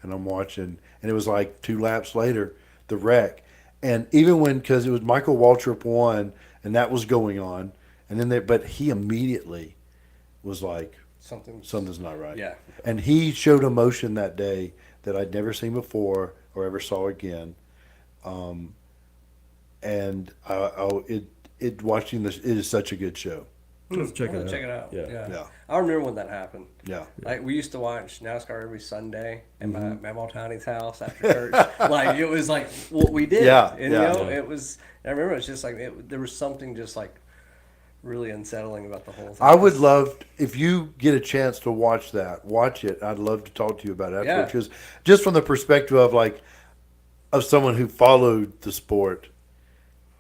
and I'm watching, and it was like 2 laps later, the wreck. And even when, because it was Michael Waltrip won, and that was going on, and then but he immediately was like, something's not right. Yeah. And he showed emotion that day that I'd never seen before or ever saw again. And watching this, it is such a good show. Let's check I'm it gonna out. check it out. Yeah. Yeah. I remember when that happened. Yeah. Like we used to watch NASCAR every Sunday at my Mm-hmm. Mamaw Tiny's house after church. Like it was like what we did. Yeah, And yeah. you know, it was. I remember it's just like there was something just like really unsettling about the whole thing. I would love, if you get a chance to watch that, watch it. I'd love to talk to you about it Yeah. afterwards. Because just from the perspective of someone who followed the sport,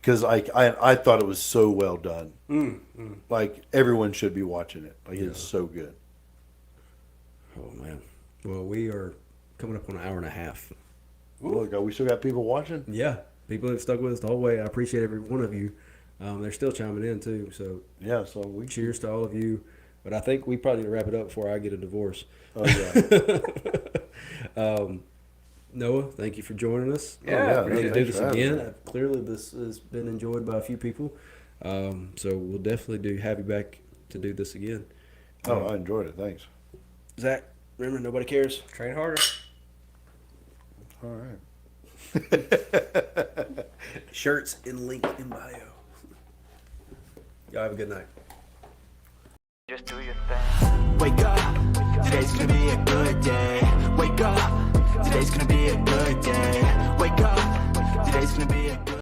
because I thought it was so well done. Like everyone should be watching it. Like it's so good. Oh man. Well, we are coming up on an hour and a half. Look, we still got people watching. Yeah. People have stuck with us the whole way. I appreciate every one of you. They're still chiming in too. So Yeah, so we cheers to all of you. But I think we probably need to wrap it up before I get a divorce. Oh yeah. Noah, thank you for joining us. Yeah, We need to do thanks this for having again. me. Clearly, this has been enjoyed by a few people. So we'll definitely have you back to do this again. Oh, I enjoyed it. Thanks. Zach, remember, nobody cares. train harder. All right. Shirts in link in bio. Y'all have a good night. Just do your thing. Wake up, today's gonna be a good day. Wake up, today's gonna be a good day. Wake up, today's gonna be a good